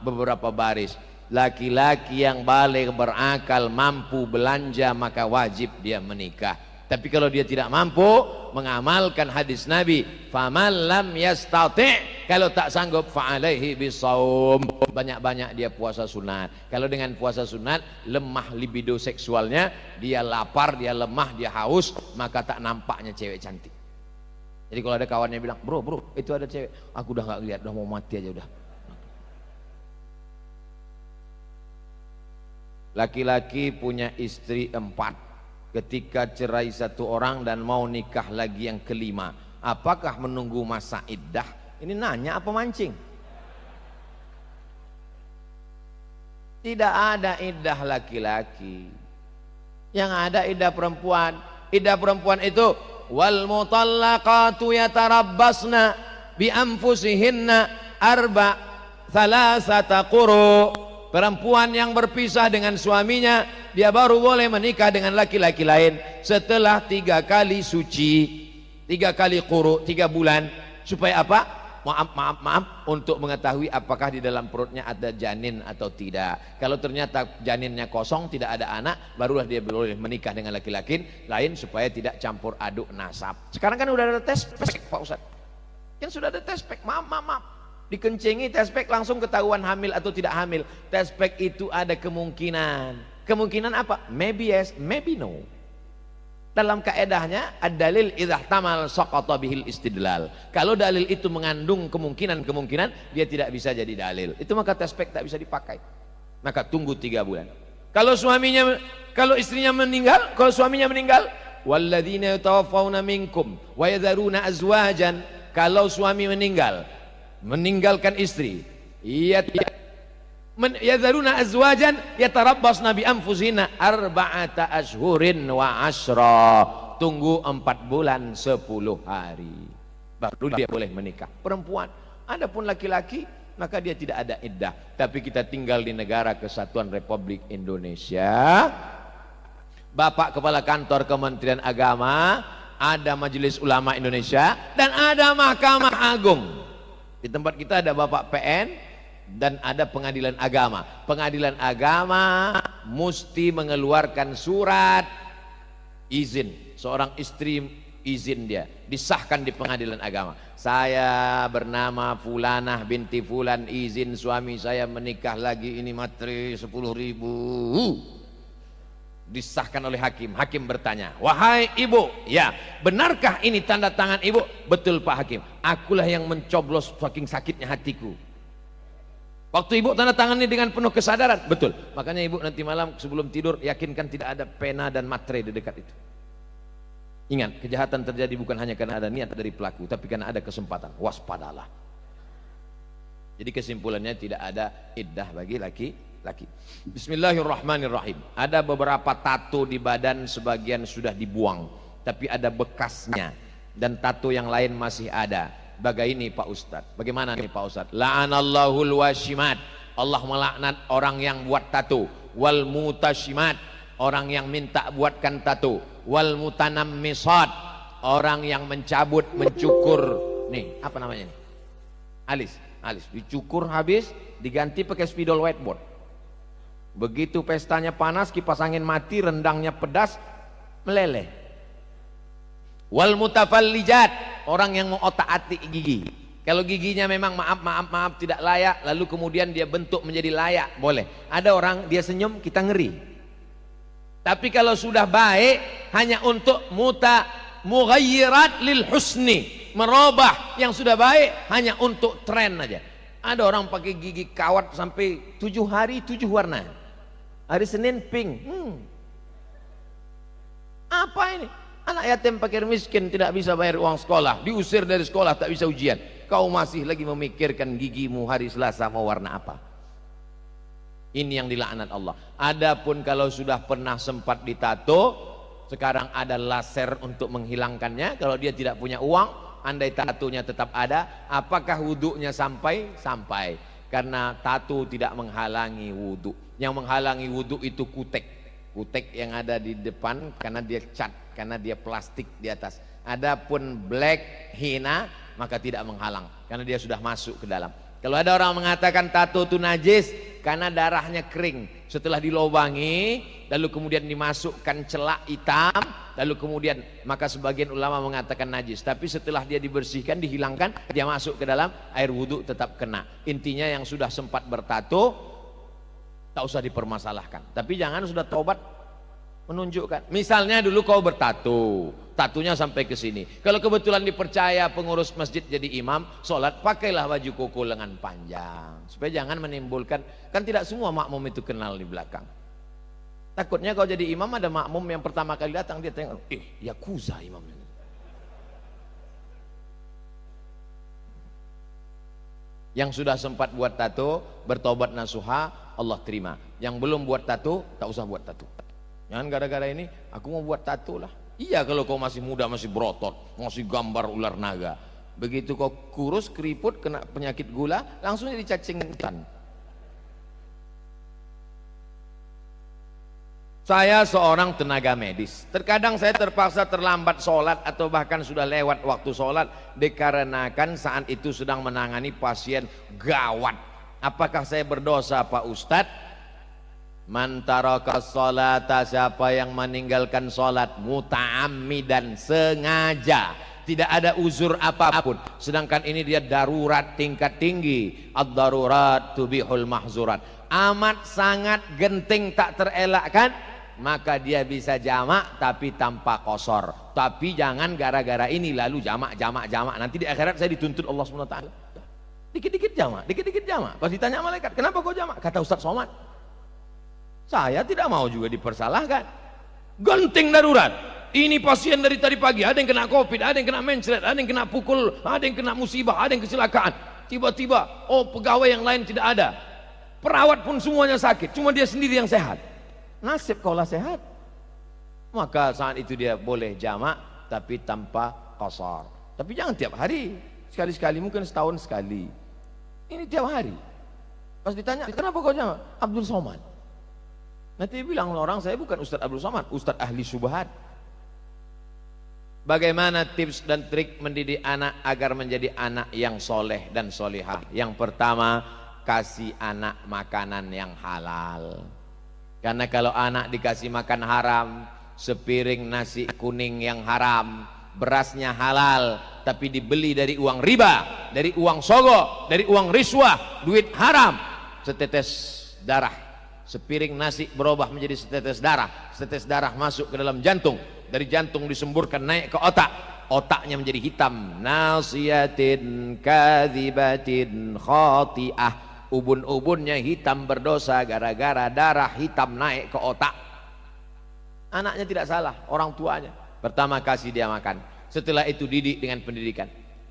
A: beberapa baris. Laki-laki yang balik berakal mampu belanja maka wajib dia menikah. Tapi kalau dia tidak mampu mengamalkan hadis Nabi, faman lam yastati', kalau tak sanggup fa'alaihi bisawm, banyak-banyak dia puasa sunat. Kalau dengan puasa sunat lemah libido seksualnya, dia lapar, dia lemah, dia haus, maka tak nampaknya cewek cantik. Jadi kalau ada kawannya bilang, bro itu ada cewek, aku udah gak lihat, udah mau mati aja udah. Laki-laki punya istri 4, ketika cerai 1 orang dan mau nikah lagi yang ke-5, apakah menunggu masa iddah? Ini nanya apa mancing? Tidak ada iddah laki-laki, yang ada iddah perempuan. Iddah perempuan itu wal mutallaqatu yatarabbasna bi anfusihinna thalathata quru. Perempuan yang berpisah dengan suaminya, dia baru boleh menikah dengan laki-laki lain setelah 3 kali suci, 3 kali quru, 3 bulan. Supaya apa? Maaf, untuk mengetahui apakah di dalam perutnya ada janin atau tidak. Kalau ternyata janinnya kosong, tidak ada anak, barulah dia boleh menikah dengan laki-laki lain supaya tidak campur aduk nasab. Sekarang kan udah ada tes pack, Pak Ustadz. Kan sudah ada tes pack. Maaf. Dikencengi tes pack langsung ketahuan hamil atau tidak hamil. Tes pack itu ada kemungkinan. Kemungkinan apa? Maybe yes, maybe no. Dalam kaedahnya ad-dalil idza ihtamal saqata bihil istidlal. Kalau dalil itu mengandung kemungkinan, dia tidak bisa jadi dalil. Itu maka tes pack tak bisa dipakai. Maka tunggu 3 bulan. Kalau istrinya meninggal, kalau suaminya meninggal, walladzina yatawaffawna minkum wa yadharuna azwajan. Kalau suami meninggalkan istri, yadharuna azwajan yatarabbasna bi anfusihinna 4 ashhurin wa 'ashra. Tunggu 4 bulan 10 hari baru dia boleh menikah. Perempuan. Adapun laki-laki maka dia tidak ada iddah. Tapi kita tinggal di negara Kesatuan Republik Indonesia. Bapak Kepala Kantor Kementerian Agama, ada Majelis Ulama Indonesia, dan ada Mahkamah Agung. Di tempat kita ada Bapak PN dan ada Pengadilan Agama. Pengadilan Agama mesti mengeluarkan surat izin. Seorang istri izin, dia disahkan di Pengadilan Agama. Saya bernama Fulanah binti Fulan, izin suami saya menikah lagi, ini materi 10.000. Disahkan oleh hakim. Hakim bertanya, wahai ibu, ya benarkah ini tanda tangan ibu? Betul Pak Hakim, akulah yang mencoblos saking sakitnya hatiku. Waktu ibu tanda tangannya dengan penuh kesadaran. Betul. Makanya ibu nanti malam sebelum tidur yakinkan tidak ada pena dan materai di dekat itu. Ingat, kejahatan terjadi bukan hanya karena ada niat dari pelaku, tapi karena ada kesempatan. Waspadalah. Jadi kesimpulannya tidak ada iddah bagi laki-laki. Bismillahirrahmanirrahim. Ada beberapa tato di badan, sebagian sudah dibuang, tapi ada bekasnya, dan tato yang lain masih ada. Bagaimana Pak Ustadz? Bagaimana nih Pak Ustadz? La'anallahul washimat. Allah melaknat orang yang buat tato. Wal mutashimat, orang yang minta buatkan tato. Wal mutanammisat, orang yang mencabut, mencukur. Nih, apa namanya? Alis. Dicukur habis, diganti pakai spidol whiteboard. Begitu pestanya panas, kipas angin mati, rendangnya pedas, meleleh. Wal mutafallijat, orang yang mengotak-atik gigi. Kalau giginya memang maaf tidak layak, lalu kemudian dia bentuk menjadi layak, boleh. Ada orang dia senyum, kita ngeri. Tapi kalau sudah baik, hanya untuk mughayyirat lil husni, merubah yang sudah baik hanya untuk tren aja. Ada orang pakai gigi kawat sampai 7 hari 7 warna. Hari Senin pink. Apa ini? Anak yatim fakir miskin tidak bisa bayar uang sekolah, diusir dari sekolah, tak bisa ujian. Kau masih lagi memikirkan gigimu hari Selasa mau warna apa? Ini yang dilaknat Allah. Adapun kalau sudah pernah sempat ditato, sekarang ada laser untuk menghilangkannya. Kalau dia tidak punya uang, andai tatonya tetap ada, apakah wudhunya sampai? Sampai. Karena tato tidak menghalangi wudhu. Yang menghalangi wudhu itu kutek yang ada di depan, karena dia cat, karena dia plastik di atas. Adapun black hina maka tidak menghalang, karena dia sudah masuk ke dalam. Kalau ada orang mengatakan tato itu najis karena darahnya kering, setelah dilobangi lalu kemudian dimasukkan celak hitam, lalu kemudian maka sebagian ulama mengatakan najis. Tapi setelah dia dibersihkan, dihilangkan, dia masuk ke dalam, air wudhu tetap kena. Intinya yang sudah sempat bertato tak usah dipermasalahkan, tapi jangan sudah tobat menunjukkan. Misalnya dulu kau bertato, tatunya sampai ke sini. Kalau kebetulan dipercaya pengurus masjid jadi imam, sholat pakailah baju koko lengan panjang, supaya jangan menimbulkan, kan tidak semua makmum itu kenal di belakang. Takutnya kau jadi imam, ada makmum yang pertama kali datang dia tengok, yakuza imamnya. Yang sudah sempat buat tato, bertobat nasuha, Allah terima. Yang belum buat tato, tak usah buat tato. Jangan gara-gara ini, aku mau buat tato lah. Iya, kalau kau masih muda, masih berotot, masih gambar ular naga. Begitu kau kurus, keriput, kena penyakit gula, langsung jadi cacing hutan. Saya seorang tenaga medis. Terkadang saya terpaksa terlambat sholat atau bahkan sudah lewat waktu sholat dikarenakan saat itu sedang menangani pasien gawat. Apakah saya berdosa, Pak Ustadz? Man taraka sholata, siapa yang meninggalkan sholat muta'ammidan, sengaja, tidak ada uzur apapun, sedangkan ini dia darurat tingkat tinggi, ad-darurat tubihul mahzurat, amat sangat genting tak terelakkan, maka dia bisa jamak tapi tanpa qasar. Tapi jangan gara-gara ini lalu jamak, nanti di akhirat saya dituntut Allah SWT. Dikit-dikit jamak, pas ditanya malaikat, kenapa kau jamak? Kata Ustaz Somad, saya tidak mau juga dipersalahkan, genting darurat, ini pasien dari tadi pagi, ada yang kena covid, ada yang kena mencret, ada yang kena pukul, ada yang kena musibah, ada yang kecelakaan, tiba-tiba oh pegawai yang lain tidak ada, perawat pun semuanya sakit, cuma dia sendiri yang sehat. Nasib kaulah sehat, maka saat itu dia boleh jamak tapi tanpa qasar. Tapi jangan tiap hari, sekali-sekali, mungkin setahun sekali. Ini tiap hari. Pas ditanya, kenapa kau jamak? Abdul Somad. Nanti bilang orang, saya bukan Ustadz Abdul Somad, Ustadz ahli syubhat. Bagaimana tips dan trik mendidik anak agar menjadi anak yang soleh dan solihah? Yang pertama, kasih anak makanan yang halal. Karena kalau anak dikasih makan haram, sepiring nasi kuning yang haram, berasnya halal tapi dibeli dari uang riba, dari uang sogok, dari uang riswah, duit haram, setetes darah, sepiring nasi berubah menjadi setetes darah masuk ke dalam jantung, dari jantung disemburkan naik ke otak, otaknya menjadi hitam, nasiyatin kadzibatin khati'ah, ubun-ubunnya hitam berdosa gara-gara darah hitam naik ke otak. Anaknya tidak salah, orang tuanya. Pertama kasih dia makan, setelah itu didik dengan pendidikan.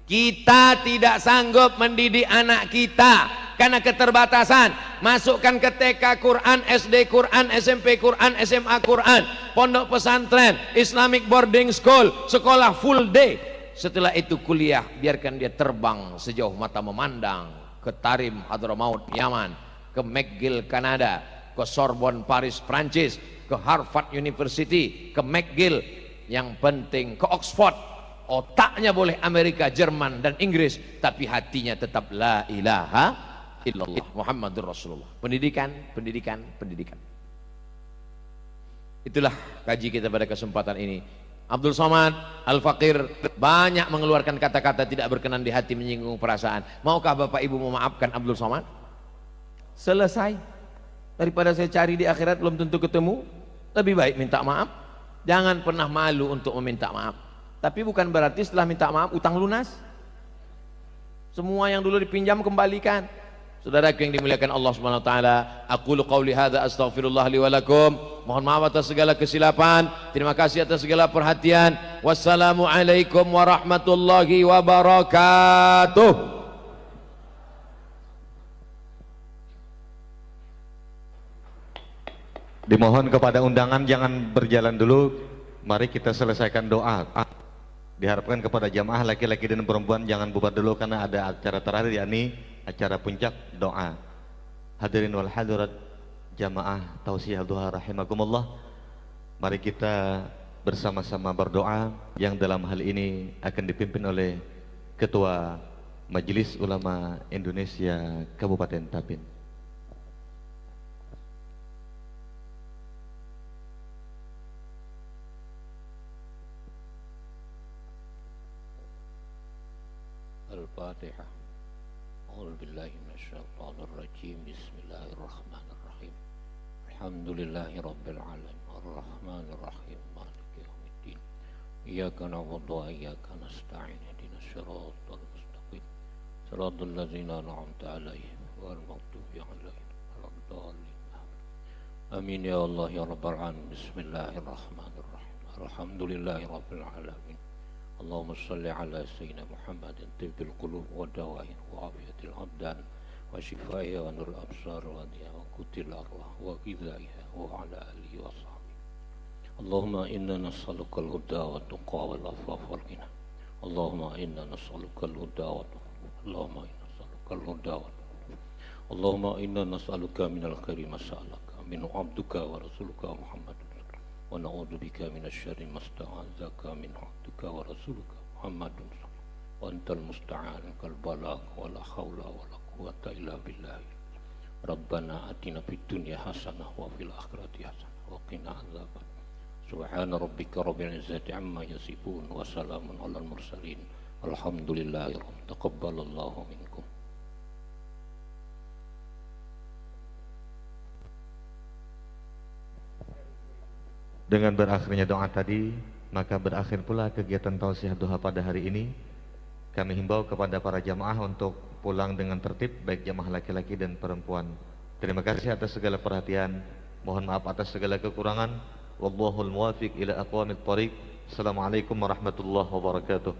A: Kita tidak sanggup mendidik anak kita karena keterbatasan. Masukkan ke TK Quran, SD Quran, SMP Quran, SMA Quran, pondok pesantren, Islamic boarding school, sekolah full day. Setelah itu kuliah, biarkan dia terbang sejauh mata memandang ke Tarim Hadramaut Yaman, ke McGill Kanada, ke Sorbonne Paris Prancis, ke Harvard University, ke McGill, yang penting ke Oxford. Otaknya boleh Amerika, Jerman dan Inggris, tapi hatinya tetap la ilaha illallah Muhammadur Rasulullah. Pendidikan. Itulah kaji kita pada kesempatan ini. Abdul Somad Al-Fakir banyak mengeluarkan kata-kata tidak berkenan di hati, menyinggung perasaan. Maukah Bapak Ibu memaafkan Abdul Somad? Selesai. Daripada saya cari di akhirat belum tentu ketemu, lebih baik minta maaf. Jangan pernah malu untuk meminta maaf. Tapi bukan berarti setelah minta maaf utang lunas. Semua yang dulu dipinjam kembalikan. Saudaraku yang dimuliakan Allah Subhanahu wa taala, aqulu qauli hadza astaghfirullah li wa lakum. Mohon maaf atas segala kesilapan. Terima kasih atas segala perhatian. Wassalamualaikum warahmatullahi wabarakatuh.
B: Dimohon kepada undangan jangan berjalan dulu. Mari kita selesaikan doa. Diharapkan kepada jamaah laki-laki dan perempuan jangan bubar dulu karena ada acara terakhir, yakni acara puncak doa. Hadirin wal hadirat jamaah tausiah duha rahimakumullah. Mari kita bersama-sama berdoa yang dalam hal ini akan dipimpin oleh Ketua Majelis Ulama Indonesia Kabupaten Tapin.
C: Al-Fatihah. A'udzu billahi minasyaitonir rajim. Bismillahirrahmanirrahim. Alhamdulillahirabbil alamin. Arrahmanir rahim. Maliki yaumiddin. Iyyaka na'budu wa iyyaka nasta'in. Ihdinas siratal mustaqim. Shiratal ladzina an'amta 'alaihim ghairil maghdubi 'alaihim waladdallin. Amin ya Allah ya rabbal alamin. Bismillahirrahmanirrahim. Alhamdulillahirabbil alamin. Allahumma salli ala sayyidina Muhammadin tibbil qulub wa dawain wa afiyatil abdan wa shifaiha wa nurul absar wa diya wa kutil arwah wa ghidaiha wa ala alihi wa sahbihi. اللهم إنا نسألك الهدى والتقى والعفاف والغنى اللهم إنا نسألك الهدى والتقى اللهم إنا نسألك الهدى والتقى اللهم إنا نسألك من الخير ما سألك من عبدك ورسولك محمد ونعوذ بك من الشر ما استعاذك من عبدك ورسولك محمد وأنت المستعان كالبلاغ ولا حول ولا قوة إلا بالله ربنا آتنا في الدنيا حسنة وفي الآخرة حسنة وقنا عذاب سبحان ربك رب العزة عما يصفون وسلام على المرسلين الحمد لله تقبل الله منكم.
B: Dengan berakhirnya doa tadi, maka berakhir pula kegiatan tausiah duha pada hari ini. Kami himbau kepada para jamaah untuk pulang dengan tertib, baik jamaah laki-laki dan perempuan. Terima kasih atas segala perhatian. Mohon maaf atas segala kekurangan. Wallahul muwafiq ila aqwamit thoriq. Assalamualaikum warahmatullahi wabarakatuh.